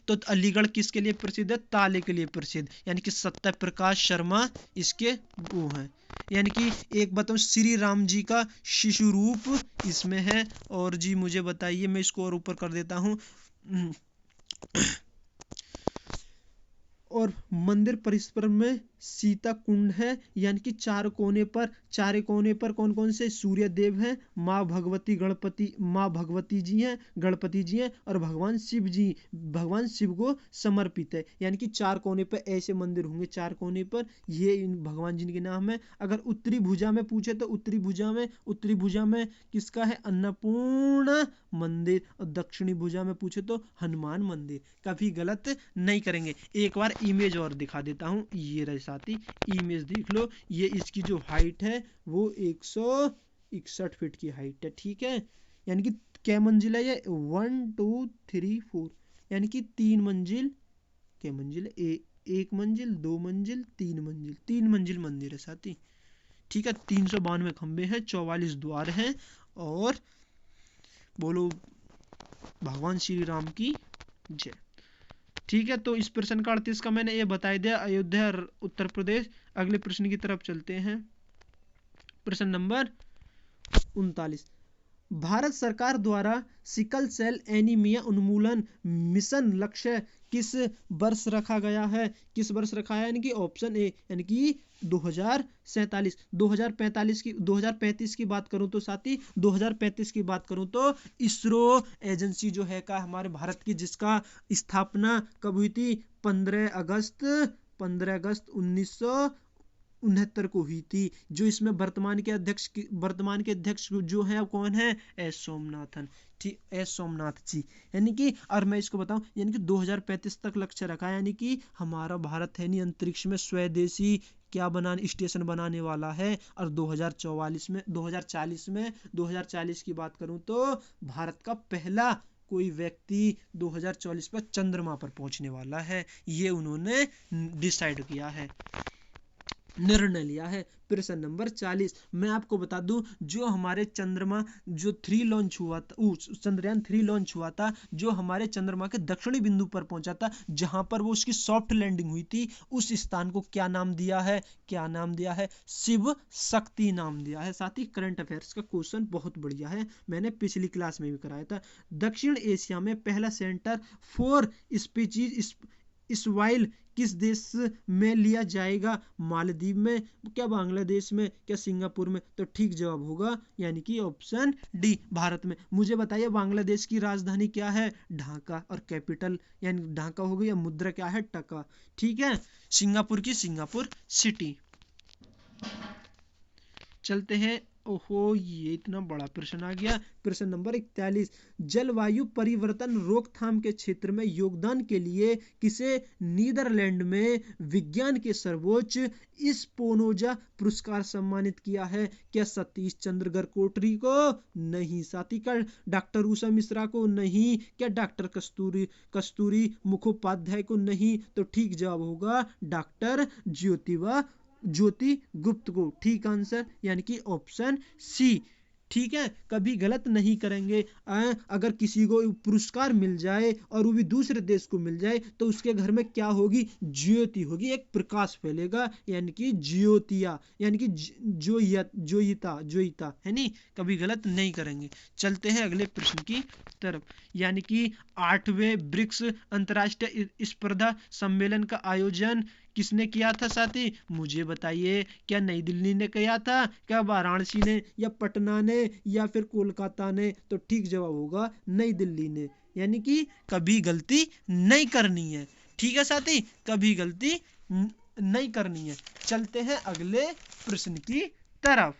तो अलीगढ़ किसके लिए प्रसिद्ध है ताले के लिए प्रसिद्ध यानी कि सत्य प्रकाश शर्मा इसके वो हैं। यानी कि एक बताऊं श्री राम जी का शिशु रूप इसमें है। और जी मुझे बताइए मैं इसको और ऊपर कर देता हूं। और मंदिर परिसर में सीता कुंड है यानी कि चार कोने पर कौन कौन से सूर्य देव हैं माँ भगवती जी हैं गणपति जी हैं और भगवान शिव को समर्पित है। यानी कि चार कोने पर ऐसे मंदिर होंगे चार कोने पर ये इन भगवान जी के नाम है। अगर उत्तरी भुजा में पूछे तो उत्तरी भुजा में किसका है अन्नपूर्णा मंदिर। और दक्षिणी भुजा में पूछे तो हनुमान मंदिर। कभी गलत नहीं करेंगे। एक बार इमेज और दिखा देता हूं ये रहे साथी इमेज देख लो। ये इसकी जो हाइट है वो 161 फीट की हाइट है ठीक है। यानी कि क्या मंजिल है ये 1 2 3 4 यानी कि 3 मंजिल क्या मंजिल है 1 मंजिल 2 मंजिल 3 मंजिल मंदिर है साथी ठीक है। 392 खंबे हैं 44 द्वार हैं। और बोलो भगवान श्री राम की जय। ठीक है तो इस प्रश्न का 38 का मैंने ये बताया दिया अयोध्या उत्तर प्रदेश। अगले प्रश्न की तरफ चलते हैं। प्रश्न नंबर 39 भारत सरकार द्वारा सिकल सेल एनीमिया उन्मूलन मिशन लक्ष्य किस वर्ष रखा गया है यानी कि ऑप्शन ए यानी कि 2047 2035 की बात करूं तो साथी 2035 की बात करूं तो इसरो एजेंसी जो है का हमारे भारत की जिसका स्थापना कब हुई थी 15 अगस्त 1969 को हुई थी। जो इसमें वर्तमान के अध्यक्ष जो है कौन है एस सोमनाथ जी। यानी कि और मैं इसको बताऊं यानी कि 2035 तक लक्ष्य रखा है। यानी कि हमारा भारत है नहीं अंतरिक्ष में स्वदेशी क्या बनाने स्टेशन बनाने वाला है। और 2040 की बात करूं तो भारत का पहला कोई व्यक्ति 2040 पर चंद्रमा पर पहुंचने वाला है। ये उन्होंने डिसाइड किया है निर्णय लिया है। प्रश्न नंबर 40 मैं आपको बता दूं जो हमारे चंद्रमा जो 3 लॉन्च हुआ था चंद्रयान 3 लॉन्च हुआ था जो हमारे चंद्रमा के दक्षिणी बिंदु पर पहुंचा था जहां पर वो उसकी सॉफ्ट लैंडिंग हुई थी उस स्थान को क्या नाम दिया है शिव शक्ति नाम दिया है। साथ ही करंट अफेयर्स का क्वेश्चन बहुत बढ़िया है मैंने पिछली क्लास में भी कराया था। दक्षिण एशिया में पहला सेंटर फॉर स्पीशीज इस्वाइल किस देश में लिया जाएगा मालदीव में क्या बांग्लादेश में क्या सिंगापुर में। तो ठीक जवाब होगा यानी कि ऑप्शन डी भारत में। मुझे बताइए बांग्लादेश की राजधानी क्या है ढाका और कैपिटल यानी ढाका हो गई या मुद्रा क्या है टका ठीक है। सिंगापुर की सिंगापुर सिटी। चलते हैं ओहो ये इतना बड़ा प्रश्न आ गया। प्रश्न नंबर 41 जलवायु परिवर्तन रोकथाम के क्षेत्र में योगदान के लिए किसे नीदरलैंड में विज्ञान के सर्वोच्च स्पोनोजा पुरस्कार सम्मानित किया है। क्या सतीश चंद्र गरकोटरी को नहीं साथी का डॉक्टर उषा मिश्रा को नहीं क्या डॉक्टर कस्तूरी मुखोपाध्याय को नहीं। तो ठीक जवाब होगा डॉक्टर ज्योति गुप्त को। ठीक आंसर यानी कि ऑप्शन सी ठीक है। कभी गलत नहीं करेंगे। अगर किसी को पुरस्कार मिल जाए और वो भी दूसरे देश को मिल जाए तो उसके घर में क्या होगी ज्योति होगी एक प्रकाश फैलेगा यानी कि ज्योतिया यानी कि जोइता है नहीं कभी गलत नहीं करेंगे। चलते हैं अगले प्रश्न की तरफ यानी कि 8वें ब्रिक्स अंतर्राष्ट्रीय स्पर्धा सम्मेलन का आयोजन किसने किया था साथी? मुझे बताइए, क्या नई दिल्ली ने किया था, क्या वाराणसी ने, या पटना ने, या फिर कोलकाता ने? तो ठीक जवाब होगा नई दिल्ली ने। यानी कि कभी गलती नहीं करनी है। ठीक है साथी, कभी गलती नहीं करनी है। चलते हैं अगले प्रश्न की तरफ।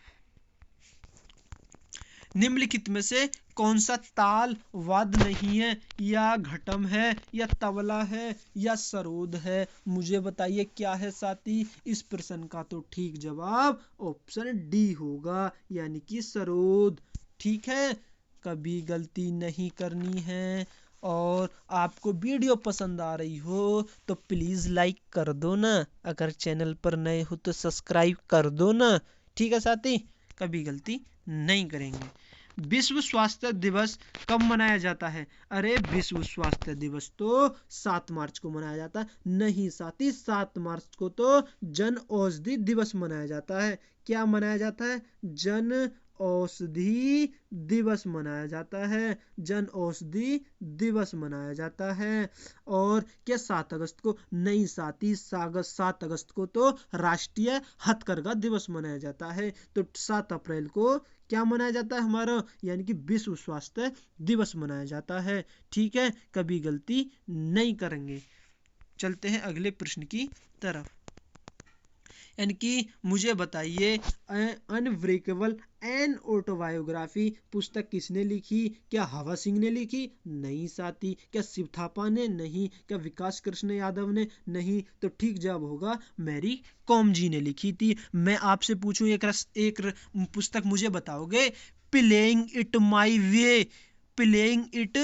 निम्नलिखित में से कौन सा ताल वाद्य नहीं है, या घटम है, या तबला है, या सरोद है? मुझे बताइए क्या है साथी? इस प्रश्न का तो ठीक जवाब ऑप्शन डी होगा, यानी कि सरोद। ठीक है, कभी गलती नहीं करनी है। और आपको वीडियो पसंद आ रही हो तो प्लीज़ लाइक कर दो ना, अगर चैनल पर नए हो तो सब्सक्राइब कर दो ना। ठीक है साथी, कभी गलती नहीं करेंगे। विश्व स्वास्थ्य दिवस कब मनाया जाता है? अरे विश्व स्वास्थ्य दिवस तो 7 मार्च को मनाया जाता है। नहीं साथी, 7 मार्च को तो जन औषधि दिवस मनाया जाता है। क्या मनाया जाता है? जन औषधि दिवस मनाया जाता है। जन औषधि दिवस मनाया जाता है। और क्या 7 अगस्त को? नहीं साथी, 7 अगस्त को तो राष्ट्रीय हथकरघा दिवस मनाया जाता है। तो 7 अप्रैल को क्या मनाया जाता है हमारा? यानी कि विश्व स्वास्थ्य दिवस मनाया जाता है। ठीक है, कभी गलती नहीं करेंगे। चलते हैं अगले प्रश्न की तरफ। यानी कि मुझे बताइए, अनब्रेकेबल एन ऑटोबायोग्राफी पुस्तक किसने लिखी? क्या हवा सिंह ने लिखी? नहीं साथी। क्या शिव थापा ने? नहीं। क्या विकास कृष्ण यादव ने? नहीं। तो ठीक जवाब होगा मैरी कॉम जी ने लिखी थी। मैं आपसे पूछूं, एक पुस्तक मुझे बताओगे? Playing it my way, playing it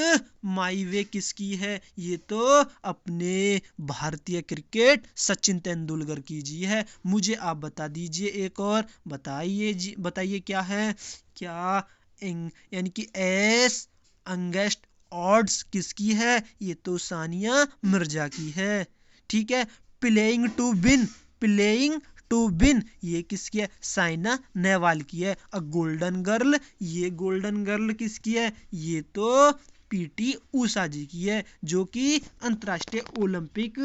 my way किसकी है? ये तो अपने भारतीय क्रिकेट सचिन तेंदुलकर की जी है। मुझे आप बता दीजिए, एक और बताइए जी, बताइए क्या है? क्या यानी कि एस अंगेस्ट ऑड्स किसकी है? ये तो सानिया मिर्जा की है। ठीक है, playing to win, playing to win ये किसकी है? साइना नेहवाल की है। अ गोल्डन गर्ल, ये गोल्डन गर्ल किसकी है? ये तो पीटी ऊषा जी की है, जो कि अंतर्राष्ट्रीय ओलंपिक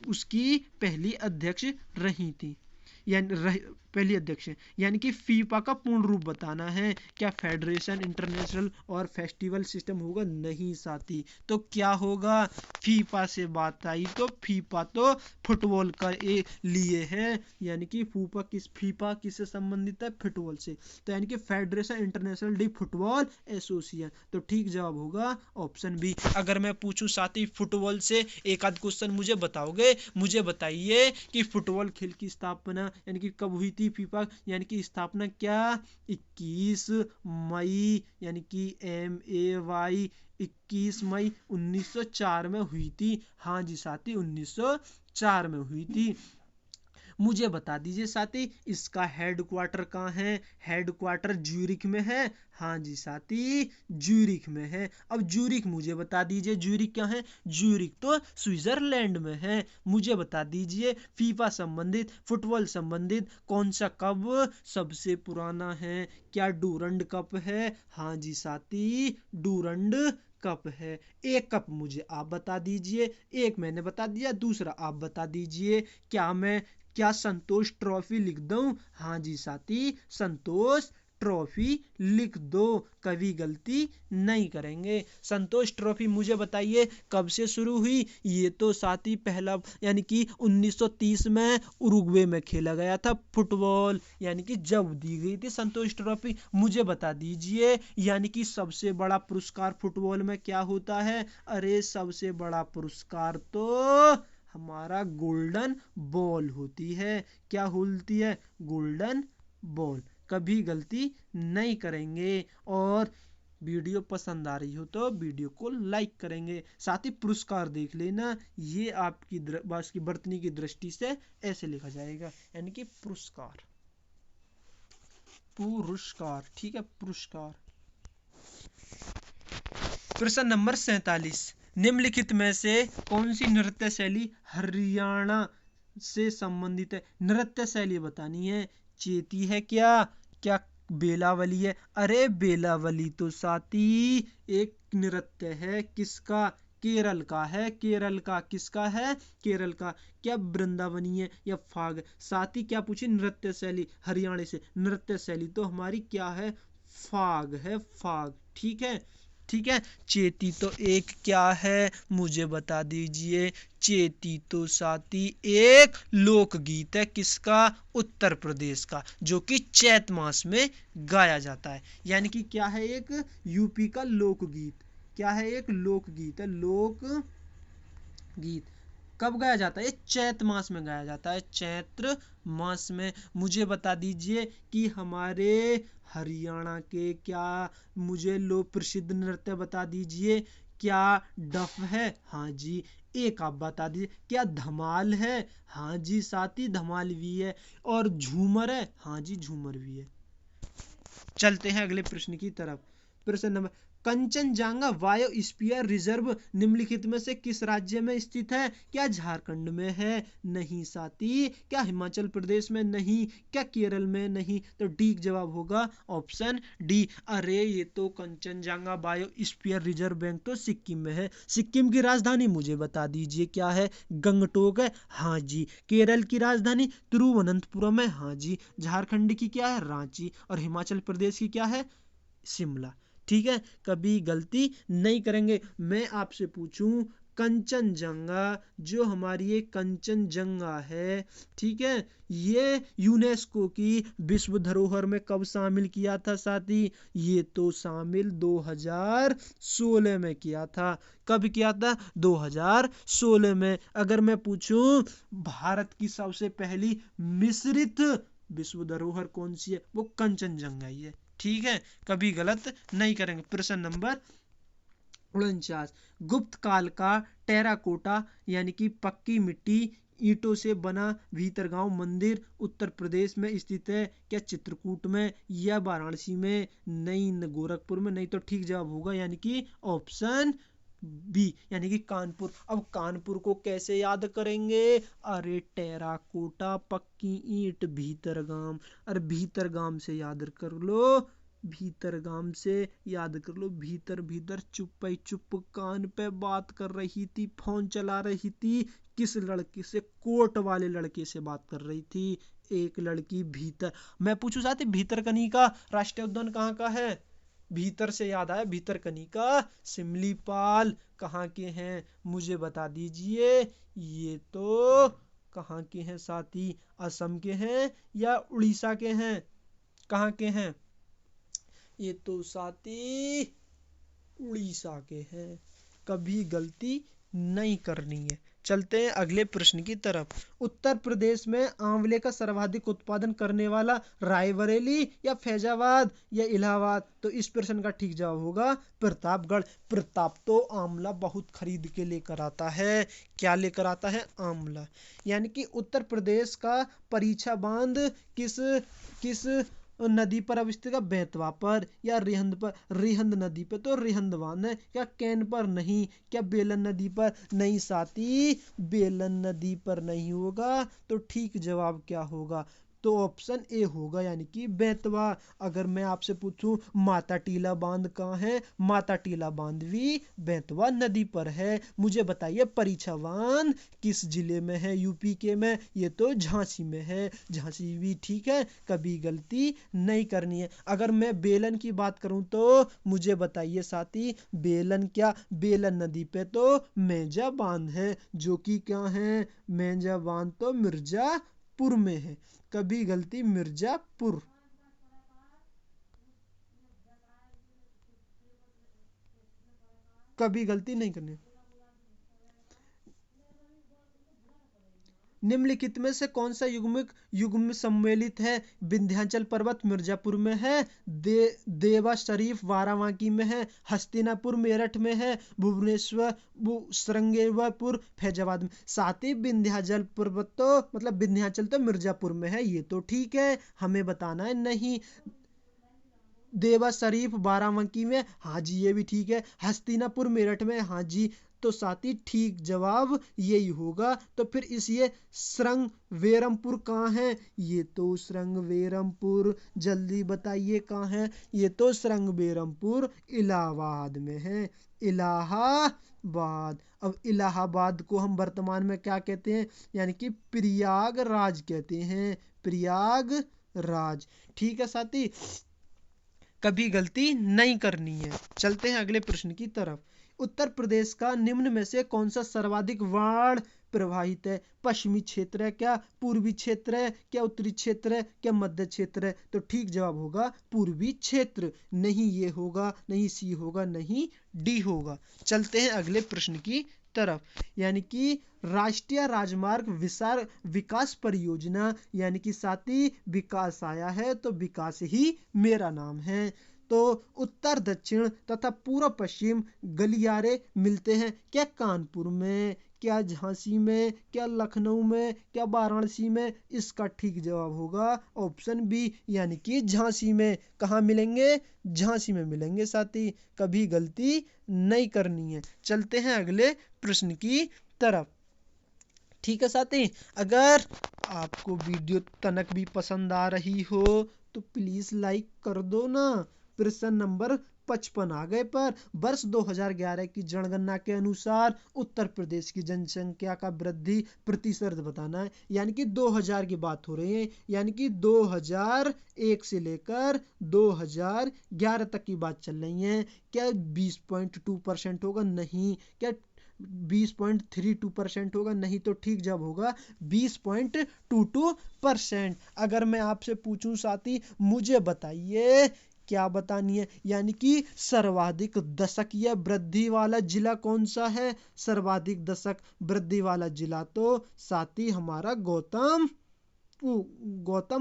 उसकी पहली अध्यक्ष रही थी, यानी पहली अध्यक्ष है। यानी कि फीफा का पूर्ण रूप बताना है। क्या फेडरेशन, इंटरनेशनल और फेस्टिवल सिस्टम होगा? नहीं साथी। तो क्या होगा? फीफा से बात आई तो फीफा तो फुटबॉल का लिए है। यानी कि फीफा किससे संबंधित है? फुटबॉल से। तो यानी कि federation international D football association. तो ठीक जवाब होगा ऑप्शन बी। अगर मैं पूछूं साथी फुटबॉल से एक आध क्वेश्चन मुझे बताओगे? मुझे बताइए कि फुटबॉल खेल की स्थापना यानी कि कब हुई थी? फीफा यानी कि स्थापना क्या? 21 मई, यानी कि MAY 21 मई 1904 में हुई थी। हाँ जी साथी, 1904 में हुई थी। मुझे बता दीजिए साथी, इसका हेडक्वार्टर कहाँ है? हेडक्वार्टर ज्यूरिख में है। हाँ जी साथी, ज्यूरिख में है। अब ज्यूरिख मुझे बता दीजिए, ज्यूरिख क्या है? ज्यूरिख तो स्विट्जरलैंड में है। मुझे बता दीजिए, फीफा संबंधित, फुटबॉल संबंधित कौन सा कप सबसे पुराना है? क्या डूरंड कप है? हाँ जी साथी, डूरंड कप है। एक कप मुझे आप बता दीजिए, एक मैंने बता दिया, दूसरा आप बता दीजिए। क्या संतोष ट्रॉफी लिख दूं? हाँ जी साथी, संतोष ट्रॉफी लिख दो, कभी गलती नहीं करेंगे। संतोष ट्रॉफी मुझे बताइए कब से शुरू हुई? ये तो साथी पहला यानी कि 1930 में उरुग्वे में खेला गया था फुटबॉल, यानी कि जब दी गई थी संतोष ट्रॉफी। मुझे बता दीजिए, यानी कि सबसे बड़ा पुरस्कार फुटबॉल में क्या होता है? अरे सबसे बड़ा पुरस्कार तो हमारा गोल्डन बॉल होती है। क्या होती है? Golden ball. कभी गलती नहीं करेंगे। और वीडियो पसंद आ रही हो तो वीडियो को लाइक करेंगे। साथ ही पुरस्कार देख लेना, ये आपकी की बर्तनी की दृष्टि से ऐसे लिखा जाएगा, यानी कि पुरस्कार, पुरस्कार। ठीक है, पुरस्कार। प्रश्न नंबर 47, निम्नलिखित में से कौन सी नृत्य शैली हरियाणा से संबंधित है? नृत्य शैली बतानी है। चेती है क्या बेलावली है? अरे बेलावली तो साथी एक नृत्य है। किसका? केरल का है। केरल का किसका है? केरल का। क्या वृंदावनी है या फाग? साथ ही क्या पूछी? नृत्य शैली, हरियाणा से। नृत्य शैली तो हमारी क्या है? फाग है, फाग। ठीक है, ठीक है। चेती तो एक क्या है? मुझे बता दीजिए। चेती तो साथी एक लोकगीत है। किसका? उत्तर प्रदेश का, जो कि चैत मास में गाया जाता है। यानी कि क्या है? एक यूपी का लोकगीत। क्या है? एक लोकगीत है। लोक गीत कब गाया जाता है? चैत मास में गाया जाता है, चैत्र मास में। मुझे बता दीजिए कि हमारे हरियाणा के क्या, मुझे लोक प्रसिद्ध नृत्य बता दीजिए। क्या डफ है? हाँ जी। एक आप बता दीजिए। क्या धमाल है? हाँ जी साथी, धमाल भी है। और झूमर है? हाँ जी, झूमर भी है। चलते हैं अगले प्रश्न की तरफ। प्रश्न नंबर, कंचनजंगा बायोस्फीयर रिजर्व निम्नलिखित में से किस राज्य में स्थित है? क्या झारखंड में है? नहीं साथी। क्या हिमाचल प्रदेश में? नहीं। क्या केरल में? नहीं। तो डी जवाब होगा ऑप्शन डी। अरे ये तो कंचनजंगा बायोस्फीयर रिजर्व बैंक तो सिक्किम में है। सिक्किम की राजधानी मुझे बता दीजिए क्या है? गंगटोक है। हाँ जी। केरल की राजधानी तिरुवनंतपुरम है। हाँ जी। झारखंड की क्या है? रांची। और हिमाचल प्रदेश की क्या है? शिमला। ठीक है, कभी गलती नहीं करेंगे। मैं आपसे पूछूं, कंचनजंगा, जो हमारी ये कंचनजंगा है, ठीक है, ये यूनेस्को की विश्व धरोहर में कब शामिल किया था साथी? ये तो शामिल 2016 में किया था। कब किया था? 2016 में। अगर मैं पूछूं भारत की सबसे पहली मिश्रित विश्व धरोहर कौन सी है? वो कंचनजंगा ही है। ठीक है, कभी गलत नहीं करेंगे। प्रश्न नंबर 49, गुप्त काल का टेराकोटा यानी कि पक्की मिट्टी ईंटों से बना भीतरगांव मंदिर उत्तर प्रदेश में स्थित है। क्या चित्रकूट में या वाराणसी में? नहीं, गोरखपुर में। नहीं तो ठीक जवाब होगा यानी कि ऑप्शन बी, यानी कि कानपुर। अब कानपुर को कैसे याद करेंगे? अरे टेराकोटा, पक्की ईंट, भीतरगाम। अरे भीतरगाम से याद कर लो, भीतरगाम से याद कर लो। भीतर भीतर चुप ही चुप कान पे बात कर रही थी, फोन चला रही थी। किस लड़के से? कोट वाले लड़के से बात कर रही थी। एक लड़की भीतर। मैं पूछूं साथ ही, भीतरकनिका राष्ट्रीय उद्यान कहाँ का है? भीतर से याद आया, भीतरकनिका सिमलीपाल कहाँ के हैं? मुझे बता दीजिए। ये तो कहाँ के हैं साथी? असम के हैं या उड़ीसा के हैं? कहाँ के हैं? ये तो साथी उड़ीसा के हैं। कभी गलती नहीं करनी है। चलते हैं अगले प्रश्न की तरफ। उत्तर प्रदेश में आंवले का सर्वाधिक उत्पादन करने वाला रायबरेली या फैजाबाद या इलाहाबाद? तो इस प्रश्न का ठीक जवाब होगा प्रतापगढ़। प्रताप तो आंवला बहुत खरीद के लेकर आता है। क्या लेकर आता है? आंवला। यानी कि उत्तर प्रदेश का परीक्षा बांध किस किस नदी पर अवस्थित है? बेतवा पर या रिहंद पर? रिहंद नदी पर। तो रिहंद बांध है। क्या कैन पर? नहीं। क्या बेलन नदी पर? नहीं साथी, बेलन नदी पर नहीं होगा। तो ठीक जवाब क्या होगा? तो ऑप्शन ए होगा, यानी कि बेतवा। अगर मैं आपसे पूछूं माता टीला बांध कहाँ है? माता टीला बांध भी बेतवा नदी पर है। मुझे बताइए परीक्षा बांध किस जिले में है? यूपी के में। ये तो झांसी में है। झांसी भी ठीक है, कभी गलती नहीं करनी है। अगर मैं बेलन की बात करूं तो मुझे बताइए साथी, बेलन क्या? बेलन नदी पे तो मेंजा बांध है, जो कि क्या है? मेंजा बांध तो मिर्जापुर में है। कभी गलती, मिर्जापुर। कभी गलती नहीं करनी। निम्नलिखित में से कौन सा युग्म सम्मिलित है? विंध्याचल पर्वत मिर्जापुर में है। देवा शरीफ बाराबांकी में है। हस्तिनापुर मेरठ में है। भुवनेश्वर श्रृंगेरपुर फैजाबाद में। साथ ही विंध्याचल पर्वत तो मतलब विंध्याचल तो मिर्जापुर में है। ये तो ठीक है, हमें बताना है नहीं। देवा शरीफ बाराबंकी में, हाँ जी ये भी ठीक है। हस्तिनापुर मेरठ में, हाँ जी। तो साथ ही ठीक जवाब यही होगा। तो फिर इस ये श्रृंगवेरमपुर कहाँ है? ये तो श्रृंगवेरमपुर, जल्दी बताइए कहाँ है? ये तो श्रृंगवेरमपुर इलाहाबाद में है। इलाहाबाद इलाहाबाद। अब इलाहाबाद को हम वर्तमान में क्या कहते हैं, यानी कि प्रयागराज कहते हैं, प्रयागराज। ठीक है साथी, कभी गलती नहीं करनी है। चलते हैं अगले प्रश्न की तरफ। उत्तर प्रदेश का निम्न में से कौन सा सर्वाधिक बाढ़ प्रभावित है? पश्चिमी क्षेत्र है क्या, पूर्वी क्षेत्र है क्या, उत्तरी क्षेत्र है क्या, मध्य क्षेत्र है? तो ठीक जवाब होगा पूर्वी क्षेत्र। नहीं ये होगा, नहीं सी होगा, नहीं डी होगा। चलते हैं अगले प्रश्न की तरफ, यानी कि राष्ट्रीय राजमार्ग विकास परियोजना, यानी कि साथी विकास आया है तो विकास ही मेरा नाम है। तो उत्तर दक्षिण तथा पूर्व पश्चिम गलियारे मिलते हैं क्या कानपुर में, क्या झांसी में, क्या लखनऊ में, क्या वाराणसी में? इसका ठीक जवाब होगा ऑप्शन बी, यानी कि झांसी में। कहाँ मिलेंगे? झांसी में मिलेंगे साथी, कभी गलती नहीं करनी है। चलते हैं अगले प्रश्न की तरफ। ठीक है साथी, अगर आपको वीडियो तनक भी पसंद आ रही हो तो प्लीज लाइक कर दो ना। प्रश्न नंबर 55 आ गए पर वर्ष 2011 की जनगणना के अनुसार उत्तर प्रदेश की जनसंख्या का वृद्धि प्रतिशत बताना है। यानी कि 2000 की बात हो रही है, यानी कि 2001 से लेकर 2011 तक की बात चल रही है। क्या 20.2% होगा? नहीं। क्या 20.32% होगा? नहीं। तो ठीक जवाब होगा 20.22%। अगर मैं आपसे पूछूं साथी, मुझे बताइए क्या बतानी है, यानी कि सर्वाधिक दशकीय वृद्धि वाला जिला कौन सा है? सर्वाधिक दशक वृद्धि वाला जिला तो साथी हमारा गौतम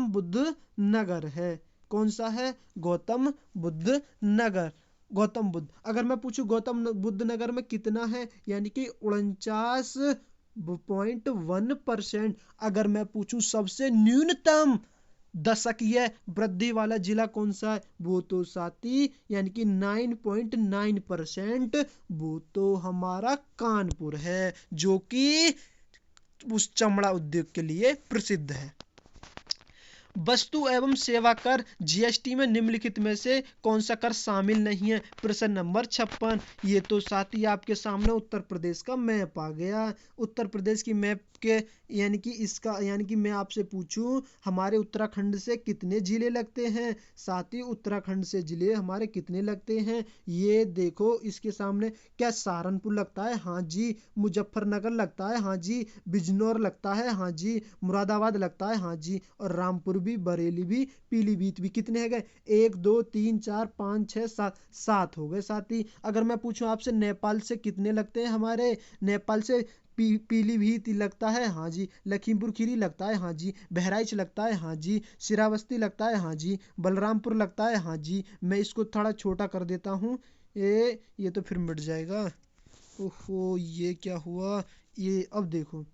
बुद्ध नगर है। कौन सा है? गौतम बुद्ध नगर। गौतम बुद्ध, अगर मैं पूछूं गौतम बुद्ध नगर में कितना है, यानी कि 49.1%। अगर मैं पूछूं सबसे न्यूनतम दशकीय वृद्धि वाला जिला कौन सा है, वो तो साथी यानी कि 9.9%, वो तो हमारा कानपुर है, जो कि उस चमड़ा उद्योग के लिए प्रसिद्ध है। वस्तु एवं सेवा कर जीएसटी में निम्नलिखित में से कौन सा कर शामिल नहीं है? प्रश्न नंबर 56। ये तो साथी आपके सामने उत्तर प्रदेश का मैप आ गया। उत्तर प्रदेश की मैप के यानी कि इसका यानी कि मैं आपसे पूछूं हमारे उत्तराखंड से कितने जिले लगते हैं? साथी उत्तराखंड से जिले हमारे कितने लगते हैं? ये देखो इसके सामने, क्या सहारनपुर लगता है? हाँ जी। मुजफ्फरनगर लगता है? हाँ जी। बिजनौर लगता है? हाँ जी। मुरादाबाद लगता है? हाँ जी। और रामपुर भी, बरेली भी, पीलीभीत भी। कितने हो गए? 1 2 3 4 5 6 7, 7 हो गए साथी। अगर मैं पूछूं आपसे नेपाल से कितने लगते हैं हमारे? नेपाल से पीलीभीत लगता है? हाँ जी। लखीमपुर खीरी लगता है? हाँ जी। बहराइच लगता है? हाँ जी। श्रावस्ती लगता है? हाँ जी। बलरामपुर लगता है? हाँ जी। मैं इसको थोड़ा छोटा कर देता हूँ, ये तो फिर मिट जाएगा। ओहो, ये क्या हुआ? ये अब देखो,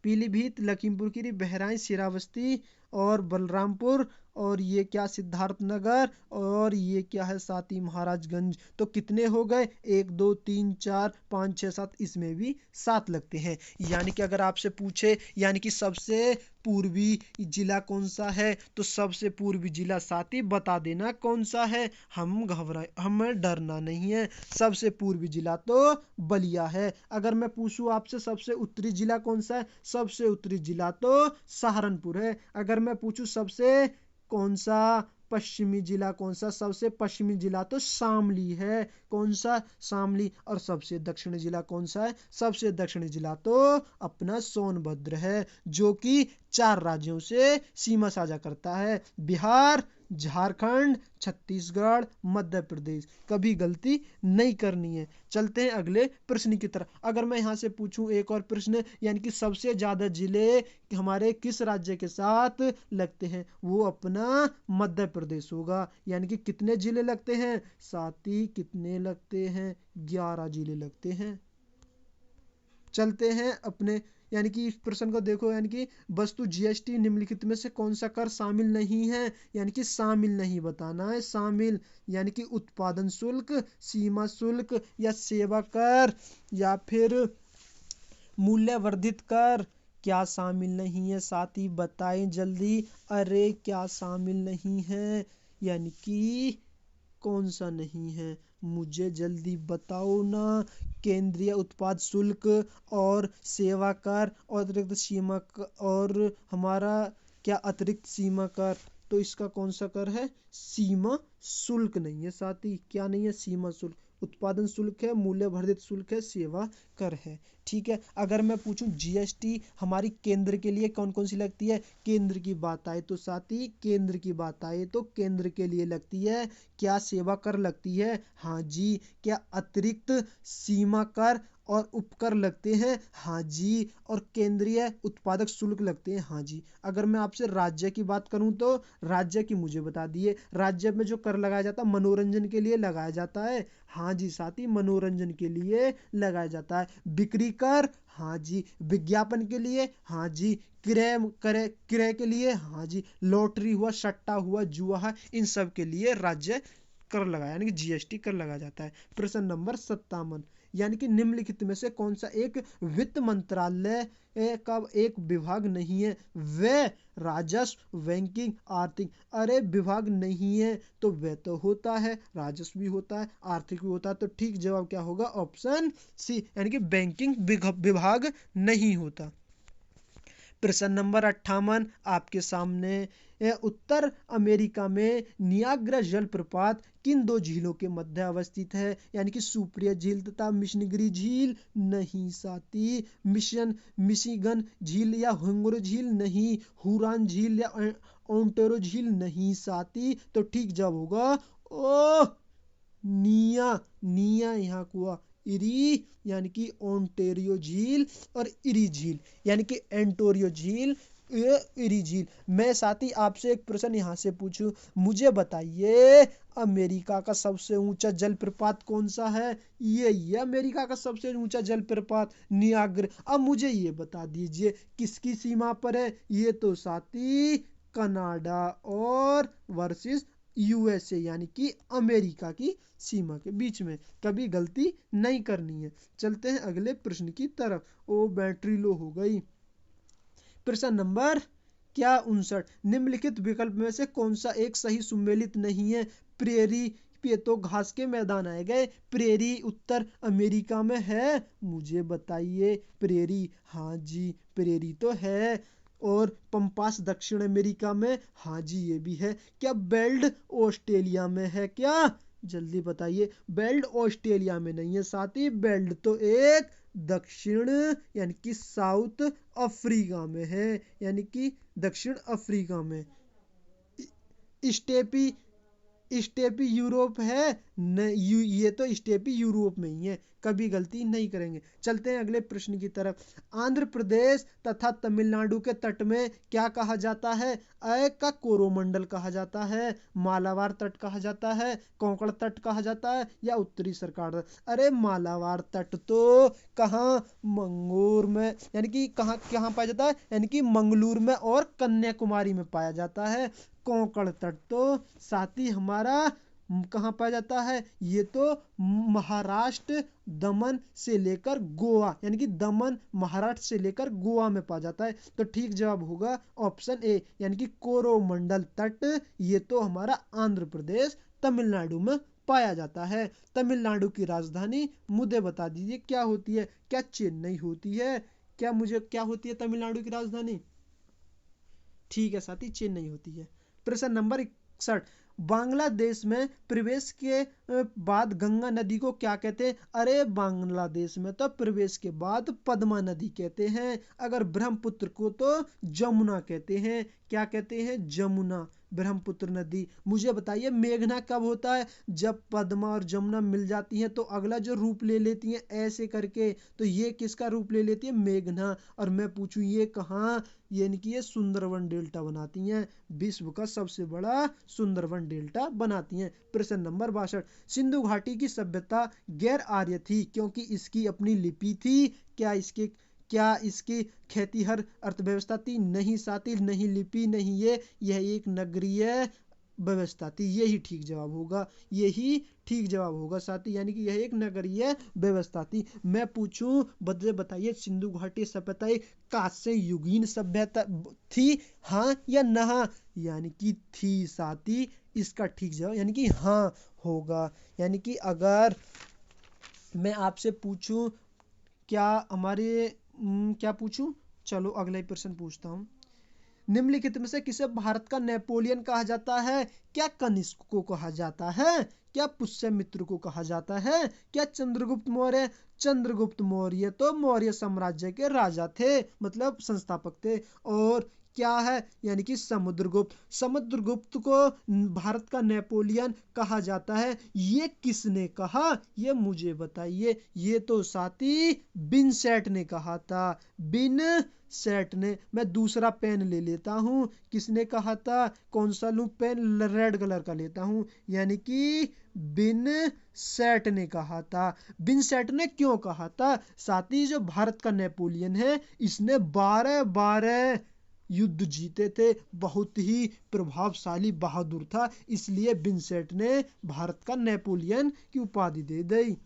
पीलीभीत, लखीमपुर खीरी, बहराइच, श्रावस्ती और बलरामपुर, और ये क्या सिद्धार्थनगर, और ये क्या है साथी महाराजगंज। तो कितने हो गए? 1 2 3 4 5 6 7, इसमें भी 7 लगते हैं। यानी कि अगर आपसे पूछे यानी कि सबसे पूर्वी जिला कौन सा है, तो सबसे पूर्वी जिला साथी बता देना कौन सा है। हमें डरना नहीं है। सबसे पूर्वी जिला तो बलिया है। अगर मैं पूछूं आपसे सबसे उत्तरी जिला कौन सा है, सबसे उत्तरी जिला तो सहारनपुर है। अगर मैं पूछूं सबसे कौन सा पश्चिमी जिला कौन सा, सबसे पश्चिमी जिला तो शामली है। कौन सा? शामली। और सबसे दक्षिणी जिला कौन सा है? सबसे दक्षिणी जिला तो अपना सोनभद्र है, जो कि 4 राज्यों से सीमा साझा करता है, बिहार, झारखंड, छत्तीसगढ़, मध्य प्रदेश। कभी गलती नहीं करनी है। चलते हैं अगले प्रश्न की तरफ। अगर मैं यहाँ से पूछूं एक और प्रश्न, यानी कि सबसे ज्यादा जिले हमारे किस राज्य के साथ लगते हैं, वो अपना मध्य प्रदेश होगा। यानी कि कितने जिले लगते हैं साथी? कितने लगते हैं? 11 जिले लगते हैं। चलते हैं अपने यानी कि इस प्रश्न को देखो, यानी कि वस्तु जीएसटी निम्नलिखित में से कौन सा कर शामिल नहीं है? यानी कि शामिल नहीं बताना है। शामिल यानी कि उत्पादन शुल्क, सीमा शुल्क, या सेवा कर, या फिर मूल्य वर्धित कर। क्या शामिल नहीं है साथी? बताएं जल्दी। अरे क्या शामिल नहीं है? यानी कि कौन सा नहीं है? मुझे जल्दी बताओ ना। केंद्रीय उत्पाद शुल्क और सेवा कर और अतिरिक्त सीमा और हमारा क्या अतिरिक्त सीमा कर, तो इसका कौन सा कर है? सीमा शुल्क नहीं है साथी। क्या नहीं है? सीमा शुल्क। उत्पादन शुल्क है, मूल्य वर्धित शुल्क है, सेवा कर है। ठीक है, अगर मैं पूछूं जीएसटी हमारी केंद्र के लिए कौन कौन सी लगती है? केंद्र की बात आए तो साथी, केंद्र की बात आए तो केंद्र के लिए लगती है। क्या सेवा कर लगती है? हाँ जी। क्या अतिरिक्त सीमा कर और उपकर लगते हैं? हाँ जी। और केंद्रीय उत्पादक शुल्क लगते हैं? हाँ जी। अगर मैं आपसे राज्य की बात करूं तो राज्य की मुझे बता दिए। राज्य में जो कर लगाया जाता है मनोरंजन के लिए लगाया जाता है। हाँ जी साथी, मनोरंजन के लिए लगाया जाता है। बिक्री कर? हाँ जी। विज्ञापन के लिए? हाँ जी। क्रय क्रय क्रय के लिए? हाँ जी। लॉटरी हुआ, सट्टा हुआ, जुआ है, इन सब के लिए राज्य कर लगाया यानी कि जीएसटी कर लगाया जाता है। प्रश्न नंबर 57, यानी कि निम्नलिखित में से कौन सा एक वित्त मंत्रालय का एक विभाग नहीं है? वह राजस्व, बैंकिंग, आर्थिक। अरे विभाग नहीं है तो वह तो होता है, राजस्व भी होता है, आर्थिक भी होता है। तो ठीक जवाब क्या होगा? ऑप्शन सी, यानी कि बैंकिंग विभाग नहीं होता। प्रश्न नंबर 58 आपके सामने। उत्तर अमेरिका में नियाग्रा जलप्रपात किन दो झीलों के मध्य अवस्थित है? यानी कि सुप्रिया झील तथा मिशनगिरी झील? नहीं साथी। मिशिगन झील या हुंगरो झील? नहीं। हुरान झील या ओंटेरो झील? नहीं साथी। तो ठीक जवाब होगा ओ निया। निया यहाँ हुआ इरी, यानी कि ओंटेरियो झील और इरी झील, यानी कि एंटोरियो झील, इरी झील। मैं साथी आपसे एक प्रश्न यहाँ से पूछूं, मुझे बताइए अमेरिका का सबसे ऊंचा जलप्रपात कौन सा है? ये अमेरिका का सबसे ऊंचा जलप्रपात नियाग्रा। अब मुझे ये बता दीजिए किसकी सीमा पर है? ये तो साथी कनाडा और वर्सेस यूएसए, यानी कि अमेरिका की सीमा के बीच में। कभी गलती नहीं करनी है। चलते हैं अगले प्रश्न की तरफ। ओ बैटरी लो हो गई। प्रश्न नंबर क्या 59, निम्नलिखित विकल्प में से कौन सा एक सही सुमेलित नहीं है? प्रेरी पे तो घास के मैदान आए गए। प्रेरी उत्तर अमेरिका में है? मुझे बताइए। प्रेरी? हाँ जी प्रेरी तो है। और पंपास दक्षिण अमेरिका में? हाँ जी ये भी है। क्या बेल्ट ऑस्ट्रेलिया में है क्या? जल्दी बताइए। बेल्ट ऑस्ट्रेलिया में नहीं है साथी, बेल्ट तो एक दक्षिण यानी कि साउथ अफ्रीका में है, यानी कि दक्षिण अफ्रीका में। स्टेपी स्टेपी यूरोप है? नहीं, ये तो स्टेपी यूरोप में ही है। कभी गलती नहीं करेंगे। चलते हैं अगले प्रश्न की तरफ। आंध्र प्रदेश तथा तमिलनाडु के तट में क्या कहा जाता है? अ का कोरोमंडल कहा जाता है, मालाबार तट कहा जाता है, कोंकण तट कहा जाता है, या उत्तरी सरकार? अरे मालाबार तट तो कहाँ? मंगूर में, यानी कि कहाँ कहाँ पाया जाता है? यानी कि मंगलूर में और कन्याकुमारी में पाया जाता है। कोंकण तट तो साथी हमारा कहाँ पाया जाता है? ये तो महाराष्ट्र, दमन से लेकर गोवा, यानी कि दमन महाराष्ट्र से लेकर गोवा में पाया जाता है। तो ठीक जवाब होगा ऑप्शन ए, यानी कि कोरोमंडल तट। ये तो हमारा आंध्र प्रदेश तमिलनाडु में पाया जाता है। तमिलनाडु की राजधानी मुझे बता दीजिए क्या होती है? क्या चेन्नई होती है? क्या होती है तमिलनाडु की राजधानी? ठीक है साथी, चेन्नई होती है। प्रश्न नंबर 61, बांग्लादेश में प्रवेश के बाद गंगा नदी को क्या कहते हैं? अरे बांग्लादेश में तो प्रवेश के बाद पद्मा नदी कहते हैं। अगर ब्रह्मपुत्र को तो जमुना कहते हैं। क्या कहते हैं? जमुना, ब्रह्मपुत्र नदी। मुझे बताइए मेघना कब होता है? जब पद्मा और जमुना मिल जाती हैं तो अगला जो रूप ले लेती हैं ऐसे करके, तो ये किसका रूप ले लेती है? मेघना। और मैं पूछूं ये कहाँ? यानी कि ये सुंदरवन डेल्टा बनाती हैं, विश्व का सबसे बड़ा सुंदरवन डेल्टा बनाती हैं। प्रश्न नंबर 62, सिंधु घाटी की सभ्यता गैर आर्य थी क्योंकि इसकी अपनी लिपि थी। क्या इसकी खेतिहर अर्थव्यवस्था थी? नहीं साथी, नहीं लिपि, नहीं यह एक नगरीय व्यवस्था थी। यही ठीक जवाब होगा, यही ठीक जवाब होगा साथी, यानी कि यह एक नगरीय व्यवस्था थी। मैं पूछूं बताइए सिंधु घाटी सभ्यता एक कांस्य युगीन सभ्यता थी, हाँ या ना? यानी कि थी साथी, इसका ठीक जवाब यानी कि हाँ होगा। यानी कि अगर मैं आपसे पूछूं, क्या हमारे क्या पूछूं, चलो अगला ही प्रश्न पूछता हूँ। निम्नलिखित में से किसे भारत का नेपोलियन कहा जाता है? क्या कनिष्क को कहा जाता है? क्या पुष्यमित्र को कहा जाता है? क्या चंद्रगुप्त मौर्य? चंद्रगुप्त मौर्य तो मौर्य साम्राज्य के राजा थे, मतलब संस्थापक थे। और क्या है, यानी कि समुद्रगुप्त। समुद्रगुप्त को भारत का नेपोलियन कहा जाता है। ये किसने कहा, ये मुझे बताइए। ये तो साथी विंसेंट ने कहा था, विंसेंट ने। मैं दूसरा पेन ले लेता हूँ। किसने कहा था, कौन सा लूं पेन, रेड कलर का लेता हूँ, यानी कि विंसेंट ने कहा था। विंसेंट ने क्यों कहा था साथी, जो भारत का नेपोलियन है इसने 12 युद्ध जीते थे, बहुत ही प्रभावशाली बहादुर था, इसलिए विंसेंट ने भारत का नेपोलियन की उपाधि दे दी।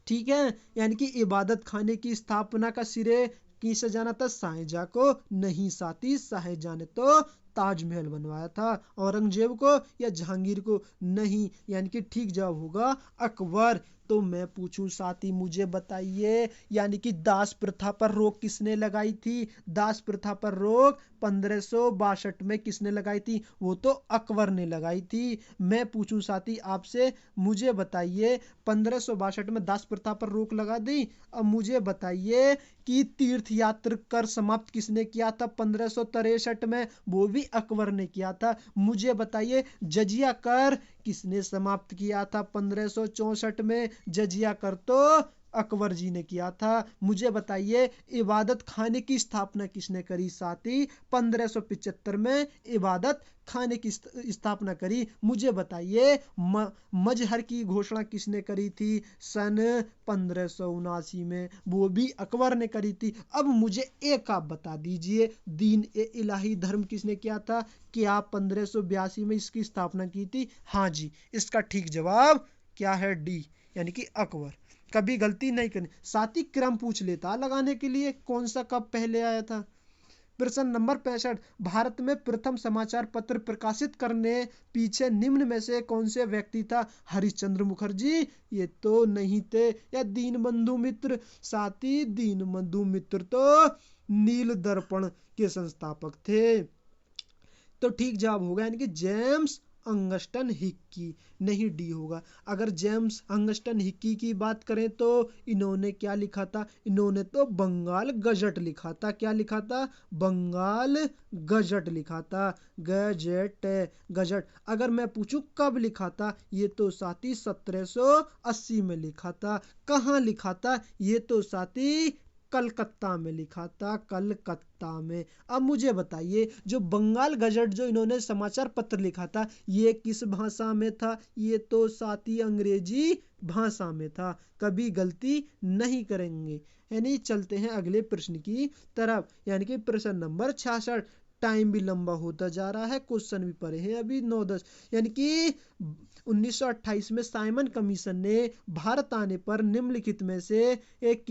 ठीक है, यानी कि इबादत खाने की स्थापना का श्रेय किसे जाना था, शाहजहां को। नहीं साथी, शाहजहां ने तो ताजमहल बनवाया था। औरंगजेब को या जहांगीर को? नहीं, यानी कि ठीक जवाब होगा अकबर। तो मैं पूछूं साथी, मुझे बताइए, यानी कि दास प्रथा पर रोक किसने लगाई थी? दास प्रथा पर रोक 1562 में किसने लगाई थी? वो तो अकबर ने लगाई थी। मैं पूछूं साथी आपसे, मुझे बताइए 1562 में दास प्रथा पर रोक लगा दी। अब मुझे बताइए कि तीर्थ यात्रा कर समाप्त किसने किया था 1563 में? वो भी अकबर ने किया था। मुझे बताइए जजिया कर किसने समाप्त किया था 1564 में? जजिया कर तो अकबर जी ने किया था। मुझे बताइए इबादत खाने की स्थापना किसने करी साथी? 1575 में इबादत खाने की स्थापना करी। मुझे बताइए मजहर की घोषणा किसने करी थी सन 1579 में? वो भी अकबर ने करी थी। अब मुझे एक आप बता दीजिए, दीन ए इलाही धर्म किसने किया था? क्या 1582 में इसकी स्थापना की थी? हाँ जी, इसका ठीक जवाब क्या है, डी, यानी कि अकबर। कभी गलती नहीं करनी साथी। क्रम पूछ लेता लगाने के लिए, कौन सा कब पहले आया था। प्रश्न नंबर 65, भारत में प्रथम समाचार पत्र प्रकाशित करने पीछे निम्न में से कौन से व्यक्ति था? हरिश्चंद्र मुखर्जी? ये तो नहीं थे। या दीनबंधु मित्र? साथी दीनबंधु मित्र तो नील दर्पण के संस्थापक थे। तो ठीक जवाब होगा यानी कि जेम्स अंगस्टन हिक्की, नहीं डी होगा। अगर जेम्स अंगस्टन हिक्की की बात करें तो इन्होंने क्या लिखा था? इन्होंने तो बंगाल गजट लिखा था। क्या लिखा था? बंगाल गजट लिखा था। Gazette, gazette. अगर मैं पूछूं कब लिखा था, ये तो साथी 1780 में लिखा था। कहाँ लिखा था? ये तो साथी कलकत्ता में लिखा था, कलकत्ता में। अब मुझे बताइए जो बंगाल गजट जो इन्होंने समाचार पत्र लिखा था, ये किस भाषा में था? ये तो साथी अंग्रेजी भाषा में था। कभी गलती नहीं करेंगे। यानी चलते हैं अगले प्रश्न की तरफ, यानी कि प्रश्न नंबर 66। टाइम भी लंबा होता जा रहा है, क्वेश्चन भी पड़े हैं अभी 9-10। यानी कि 1928 में साइमन कमीशन ने भारत आने पर निम्नलिखित में से एक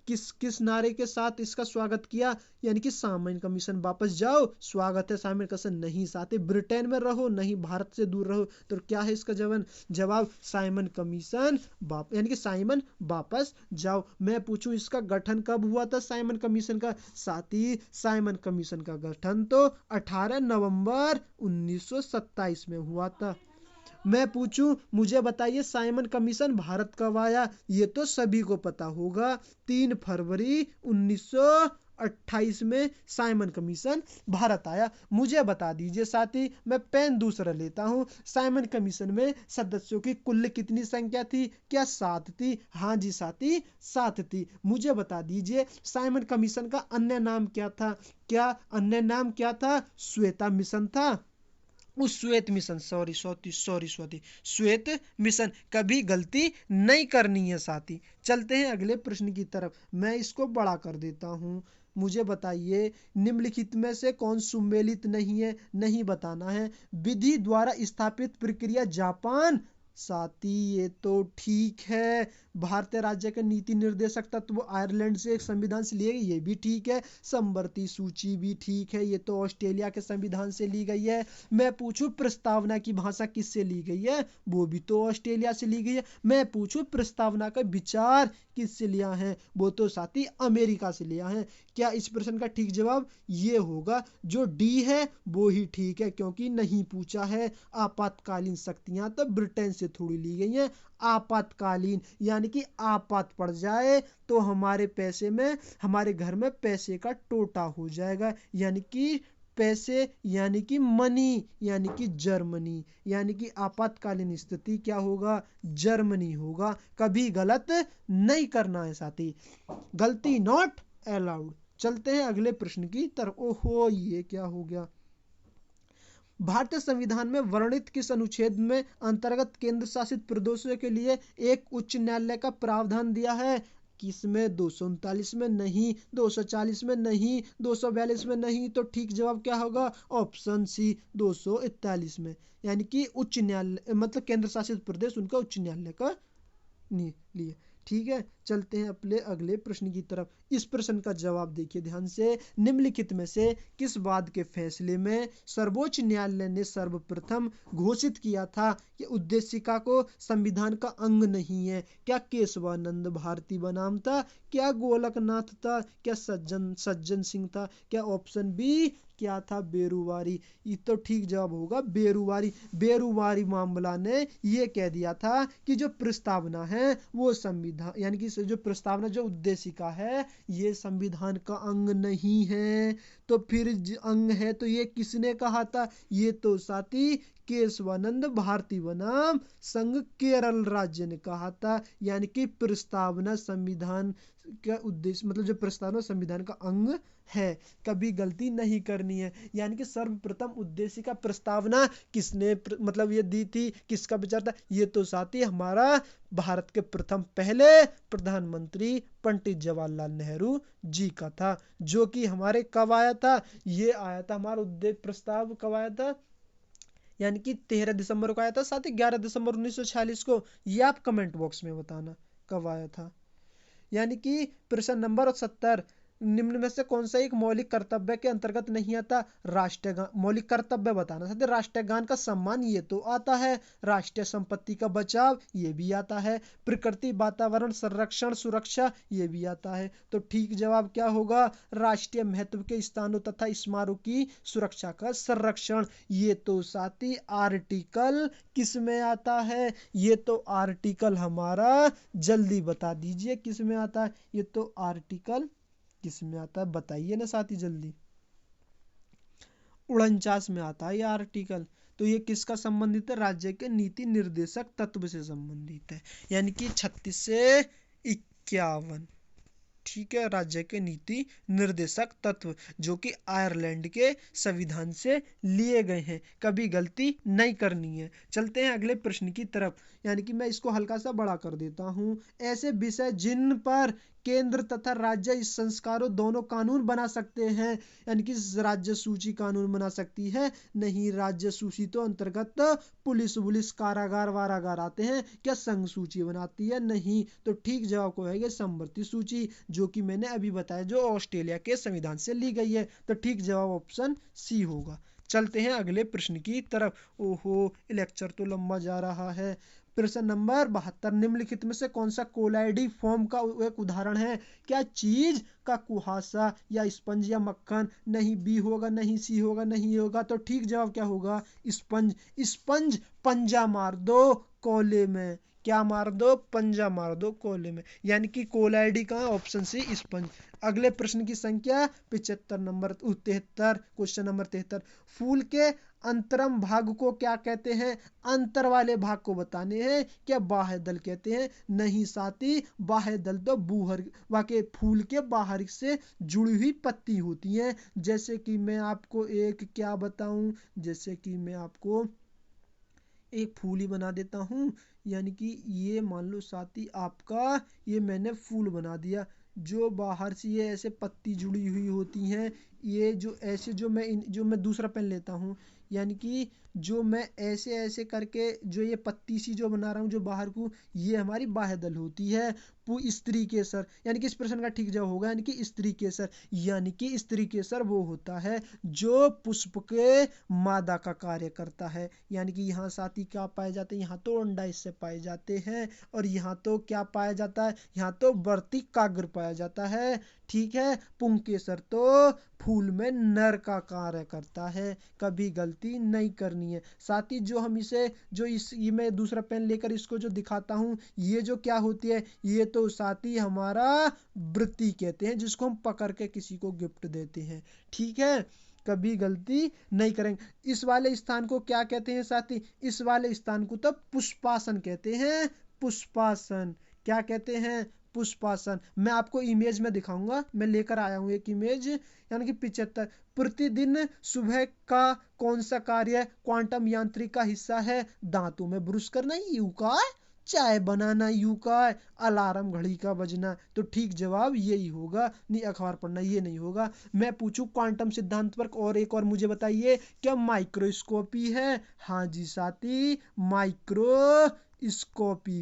किस किस नारे के साथ इसका स्वागत किया? यानी कि साइमन कमीशन वापस जाओ, स्वागत है साइमन कमीशन। नहीं साथी, ब्रिटेन में रहो, नहीं भारत से दूर रहो। तो क्या है इसका जवाब? साइमन कमीशन यानी कि साइमन वापस जाओ। मैं पूछूं इसका गठन कब हुआ था साइमन कमीशन का? साथी साइमन कमीशन का गठन तो 18 नवंबर 1927 में हुआ था। मैं पूछूं, मुझे बताइए साइमन कमीशन भारत कब आया? ये तो सभी को पता होगा, 3 फरवरी 1928 में साइमन कमीशन भारत आया। मुझे बता दीजिए साथी, मैं पेन दूसरा लेता हूं। साइमन कमीशन में सदस्यों की कुल कितनी संख्या थी? क्या 7 थी? हाँ जी साथी, 7 थी। मुझे बता दीजिए साइमन कमीशन का अन्य नाम क्या था? क्या अन्य नाम क्या था? श्वेता मिशन था। उस श्वेत मिशन, सॉरी स्वाति, श्वेत मिशन। कभी गलती नहीं करनी है साथी। चलते हैं अगले प्रश्न की तरफ, मैं इसको बड़ा कर देता हूं। मुझे बताइए निम्नलिखित में से कौन सुमेलित नहीं है? नहीं बताना है। विधि द्वारा स्थापित प्रक्रिया जापान साथी ये तो ठीक है। भारतीय राज्य के नीति निर्देशक तत्व आयरलैंड से एक संविधान से लिए गए, ये भी ठीक है। समवर्ती सूची भी ठीक है, ये तो ऑस्ट्रेलिया के संविधान से ली गई है। मैं पूछूं प्रस्तावना की भाषा किससे ली गई है, वो भी तो ऑस्ट्रेलिया से ली गई है। मैं पूछूं प्रस्तावना का विचार किससे लिया है, वो तो साथी अमेरिका से लिया है। क्या इस प्रश्न का ठीक जवाब ये होगा, जो डी है वो ही ठीक है, क्योंकि नहीं पूछा है। आपातकालीन शक्तियां तो ब्रिटेन से थोड़ी ली गई हैं। आपातकालीन यानी कि आपात पड़ जाए तो हमारे पैसे में, हमारे घर में पैसे का टोटा हो जाएगा, यानी कि पैसे यानी कि मनी यानी कि जर्मनी, यानी कि आपातकालीन स्थिति क्या होगा, जर्मनी होगा। कभी गलत नहीं करना है साथी, गलती नॉट अलाउड। चलते हैं अगले प्रश्न की तरफ। ओहो ये क्या हो गया। भारतीय संविधान में वर्णित किस अनुच्छेद में अंतर्गत केंद्र शासित प्रदेशों के लिए एक उच्च न्यायालय का प्रावधान दिया है। किसमें, 239 में नहीं, 240 में नहीं, 242 में नहीं, तो ठीक जवाब क्या होगा, ऑप्शन सी 241 में। यानी कि उच्च न्यायालय मतलब केंद्र शासित प्रदेश उनका उच्च न्यायालय का लिए। ठीक है, चलते हैं अपने अगले प्रश्न की तरफ। इस प्रश्न का जवाब देखिए ध्यान से। निम्नलिखित में से किस वाद के फैसले में सर्वोच्च न्यायालय ने सर्वप्रथम घोषित किया था कि उद्देशिका को संविधान का अंग नहीं है। क्या केशवानंद भारती बनाम था, क्या गोलकनाथ था, क्या सज्जन सिंह था, क्या ऑप्शन बी क्या था, बेरुवारी। ये तो ठीक जवाब होगा बेरुवारी। बेरुवारी मामला ने ये कह दिया था कि जो प्रस्तावना है वो संविधान यानी कि जो प्रस्तावना जो उद्देशिका है ये संविधान का अंग नहीं है। तो फिर अंग है तो ये किसने कहा था, ये तो साथी केशवानंद भारती बनाम संघ केरल राज्य ने कहा था। यानी कि प्रस्तावना संविधान का उद्देश्य मतलब जो प्रस्तावना संविधान का अंग है, कभी गलती नहीं करनी है। यानी कि सर्वप्रथम उद्देश्य का प्रस्तावना किसने मतलब ये दी थी, किसका विचार था, ये तो साथी हमारा भारत के प्रथम पहले प्रधानमंत्री पंडित जवाहरलाल नेहरू जी का था, जो कि हमारे कब आया था, ये आया था हमारा उद्देश्य प्रस्ताव कब आया था, यानी कि 13 दिसंबर को आया था, साथ ही 11 दिसंबर 1946 को। ये आप कमेंट बॉक्स में बताना कब आया था। यानी कि प्रश्न नंबर 70, निम्न में से कौन सा एक मौलिक कर्तव्य के अंतर्गत नहीं आता, राष्ट्रगान। मौलिक कर्तव्य बताना साथी, राष्ट्रगान का सम्मान ये तो आता है, राष्ट्रीय संपत्ति का बचाव ये भी आता है, प्रकृति वातावरण संरक्षण सुरक्षा ये भी आता है। तो ठीक जवाब क्या होगा, राष्ट्रीय महत्व के स्थानों तथा स्मारकों की सुरक्षा का संरक्षण। ये तो साथी आर्टिकल किस में आता है, ये तो आर्टिकल हमारा जल्दी बता दीजिए किस में आता है, ये तो आर्टिकल किस में आता है बताइए ना साथी जल्दी। 49 में आता है ये आर्टिकल। तो ये किसका संबंधित है, राज्य के नीति निर्देशक तत्व से संबंधित है, यानी कि 36 से 51। ठीक है, राज्य के नीति निर्देशक तत्व जो कि आयरलैंड के संविधान से लिए गए हैं, कभी गलती नहीं करनी है। चलते हैं अगले प्रश्न की तरफ, यानी कि मैं इसको हल्का सा बड़ा कर देता हूं। ऐसे विषय जिन पर केंद्र तथा राज्य इस संस्कारों दोनों कानून बना सकते हैं, यानी कि राज्य सूची कानून बना सकती है, नहीं राज्य सूची तो अंतर्गत पुलिस कारागार वारागार आते हैं, क्या संघ सूची बनाती है, नहीं। तो ठीक जवाब को है समवर्ती सूची, जो कि मैंने अभी बताया जो ऑस्ट्रेलिया के संविधान से ली गई है। तो ठीक जवाब ऑप्शन सी होगा। चलते हैं अगले प्रश्न की तरफ। ओहो लेक्चर तो लंबा जा रहा है। प्रश्न नंबर 72, निम्नलिखित में से कौन सा कोलाइडी फॉर्म का एक उदाहरण है, क्या चीज का कुहासा या स्पंज या मक्खन, नहीं बी होगा नहीं सी होगा नहीं होगा। तो ठीक जवाब क्या होगा, स्पंज। स्पंज पंजा मार दो कोले में, क्या मार दो, पंजा मार दो कोले में, यानी कि कोलाइडी का ऑप्शन सी स्पंज। अगले प्रश्न की संख्या 75 नंबर 73, क्वेश्चन नंबर 73, फूल के अंतरम भाग को क्या कहते हैं, अंतर वाले भाग को बताने हैं, क्या बाह्य दल कहते हैं, नहीं साथी बाह्य दल तो बूहर वाके फूल के बाहर से जुड़ी हुई पत्ती होती है। जैसे कि मैं आपको एक क्या बताऊं, जैसे कि मैं आपको एक फूल ही बना देता हूँ, यानी कि ये मान लो साथी आपका ये मैंने फूल बना दिया, जो बाहर से ये ऐसे पत्ती जुड़ी हुई होती हैं, ये जो ऐसे जो मैं दूसरा पेन लेता हूँ, यानी कि जो मैं ऐसे ऐसे करके जो ये पत्ती सी जो बना रहा हूँ जो बाहर को, ये हमारी बाह्यदल होती है। स्त्री केसर, यानी कि इस प्रश्न का ठीक जवाब होगा यानी कि स्त्री केसर। यानी कि स्त्री केसर वो होता है जो पुष्प के मादा का कार्य करता है। यानी कि यहाँ साथी क्या पाए जाते हैं, यहाँ तो अंडा इससे पाए जाते हैं, और यहाँ तो क्या पाया जाता है, यहाँ तो वर्तिकाग्र पाया जाता है। ठीक है, पुंकेसर तो फूल में नर का कार्य करता है। कभी गलती नहीं करनी है साथी। जो हम इसे जो इस ये मैं दूसरा पेन लेकर इसको जो दिखाता हूँ, ये जो क्या होती है, ये तो साथी हमारा वृत्ति कहते हैं, जिसको हम पकड़ के किसी को गिफ्ट देते हैं। ठीक है, कभी गलती नहीं करेंगे। इस वाले स्थान को क्या कहते हैं साथी, इस वाले स्थान को तो पुष्पासन कहते हैं। पुष्पासन क्या कहते हैं, पुष्पासन। मैं आपको इमेज में दिखाऊंगा, मैं लेकर आया हूं एक इमेज। यानी कि 75 प्रतिदिन सुबह का कौन सा कार्य क्वांटम यांत्रिक का हिस्सा है, दांतों में ब्रश करना यू का, चाय बनाना यू का, अलार्म घड़ी का बजना। तो ठीक जवाब यही होगा, नहीं अखबार पढ़ना ये नहीं होगा। मैं पूछूं क्वांटम सिद्धांत पर और एक और मुझे बताइए, क्या माइक्रोस्कोपी है? हाँ जी साथी, माइक्रोस्कोपी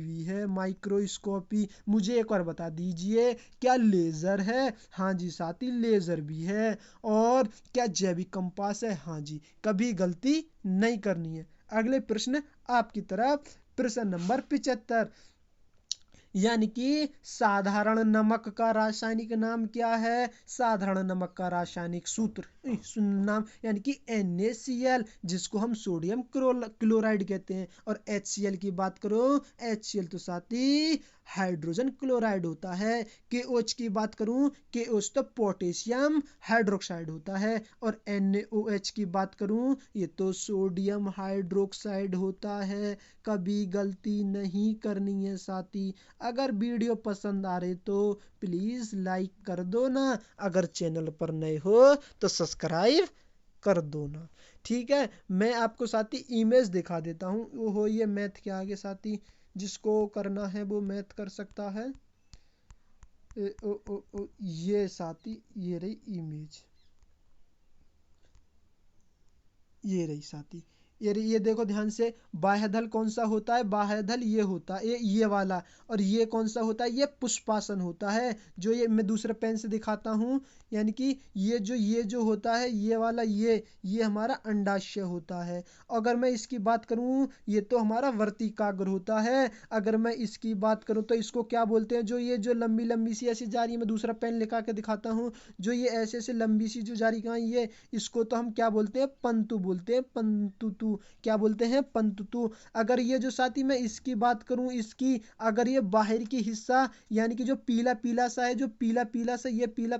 भी है, माइक्रोस्कोपी। मुझे एक और बता दीजिए, क्या लेजर है? हाँ जी साथी, लेजर भी है। और क्या जैविक कंपास है? हाँ जी, कभी गलती नहीं करनी है। अगले प्रश्न आपकी तरफ, प्रश्न नंबर 75। यानी कि साधारण नमक का रासायनिक नाम क्या है? साधारण नमक का रासायनिक सूत्र नाम यानी कि NaCl, जिसको हम सोडियम क्लोराइड कहते हैं। और HCl की बात करो, HCl तो साथी हाइड्रोजन क्लोराइड होता है। KOH की बात करूं, KOH तो पोटेशियम हाइड्रोक्साइड होता है। और NaOH की बात करूं, ये तो सोडियम हाइड्रोक्साइड होता है। कभी गलती नहीं करनी है साथी। अगर वीडियो पसंद आ रही तो प्लीज लाइक कर दो ना, अगर चैनल पर नए हो तो सब्सक्राइब कर दो ना। ठीक है, मैं आपको साथी इमेज दिखा देता हूँ। वो हो ये मैथ के आगे साथी, जिसको करना है वो मैथ कर सकता है। ये साथी, ये रही इमेज, ये रही साथी, ये देखो ध्यान से। बाह्यदल कौन सा होता है? बाह्यदल ये होता है, ये वाला। और ये कौन सा होता है? ये पुष्पासन होता है, जो ये मैं दूसरे पेन से दिखाता हूँ। यानी कि ये जो होता है, ये वाला, ये हमारा अंडाशय होता है। अगर मैं इसकी बात करूँ, ये तो हमारा वर्तिकाग्र होता है। अगर मैं इसकी बात करूँ तो इसको क्या बोलते हैं, ये जो लंबी लंबी सी ऐसी जा रही है, मैं दूसरा पेन लिखा के दिखाता हूँ। जो ये ऐसे ऐसे लंबी सी जो जा रही कहाँ, ये इसको तो हम क्या बोलते हैं? पंतु बोलते हैं, पंतुतु। क्या बोलते हैं? पंतुतु। अगर ये जो साथी मैं इसकी बात करूं, इसकी अगर ये बाहर की हिस्सा यानी कि जो पीला पीला सा है, जो पीला पीला सा, ये पीला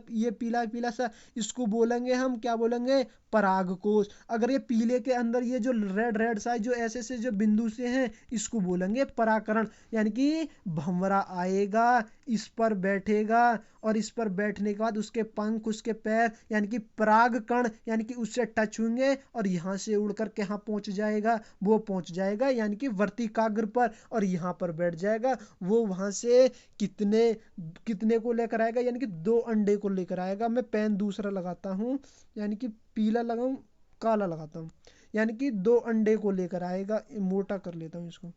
पीला सा, इसको बोलेंगे हम, क्या बोलेंगे? परागकोश। अगर ये पीले के अंदर ये जो रेड रेड सा है, जो ऐसे से जो बिंदु से हैं, इसको बोलेंगे पराकरण। यानी कि भंवरा आएगा, इस पर बैठेगा, और इस पर बैठने के बाद उसके पंख, उसके पैर यानी कि पराग कण यानी कि उससे टच होंगे, और यहाँ से उड़ कर कहाँ पहुंच जाएगा? वो पहुंच जाएगा यानी कि वर्तिकाग्र पर, और यहाँ पर बैठ जाएगा। वो वहां से कितने कितने को लेकर आएगा? यानी कि 2 अंडे को लेकर आएगा। मैं पेन दूसरा लगाता हूँ, यानी कि पीला लगाऊं, काला लगाता हूँ। यानी कि 2 अंडे को लेकर आएगा। मोटा कर लेता हूँ इसको।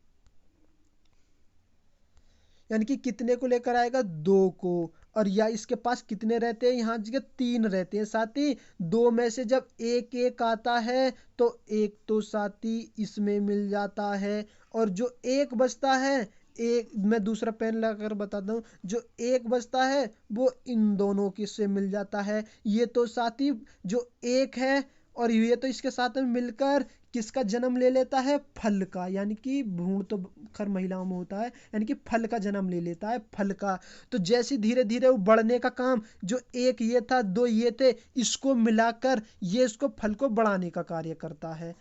यानी कि कितने को लेकर आएगा? 2 को। और या इसके पास कितने रहते हैं? यहाँ जगह 3 रहते हैं साथी। 2 में से जब एक एक आता है तो एक तो साथी इसमें मिल जाता है, और जो एक बचता है, एक मैं दूसरा पेन लगाकर बताता हूँ, जो एक बचता है वो इन दोनों की से मिल जाता है। ये तो साथी जो एक है, और ये तो इसके साथ में मिलकर किसका जन्म ले लेता है? फल का। यानी कि भ्रूण तो खैर महिलाओं में होता है, यानी कि फल का जन्म ले लेता है, फल का। तो जैसे धीरे धीरे वो बढ़ने का काम, जो एक ये था, 2 ये थे, इसको मिलाकर ये इसको फल को बढ़ाने का कार्य करता है।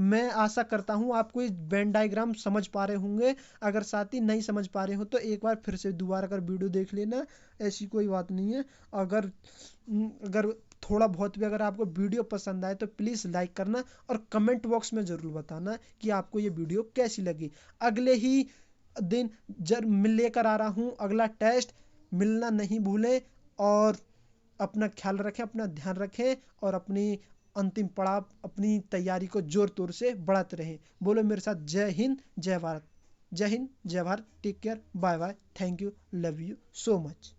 मैं आशा करता हूँ आपको इस वेन डायग्राम समझ पा रहे होंगे। अगर साथी नहीं समझ पा रहे हो तो एक बार फिर से दोबारा कर वीडियो देख लेना, ऐसी कोई बात नहीं है। अगर अगर थोड़ा बहुत भी अगर आपको वीडियो पसंद आए तो प्लीज़ लाइक करना, और कमेंट बॉक्स में ज़रूर बताना कि आपको ये वीडियो कैसी लगी। अगले ही दिन जब लेकर आ रहा हूँ अगला टेस्ट, मिलना नहीं भूलें। और अपना ख्याल रखें, अपना ध्यान रखें, और अपनी अंतिम पड़ाव अपनी तैयारी को जोर तोर से बढ़ाते रहें। बोलो मेरे साथ, जय हिंद जय भारत। जय हिंद जय Bharat. Take care, bye bye, thank you, love you so much.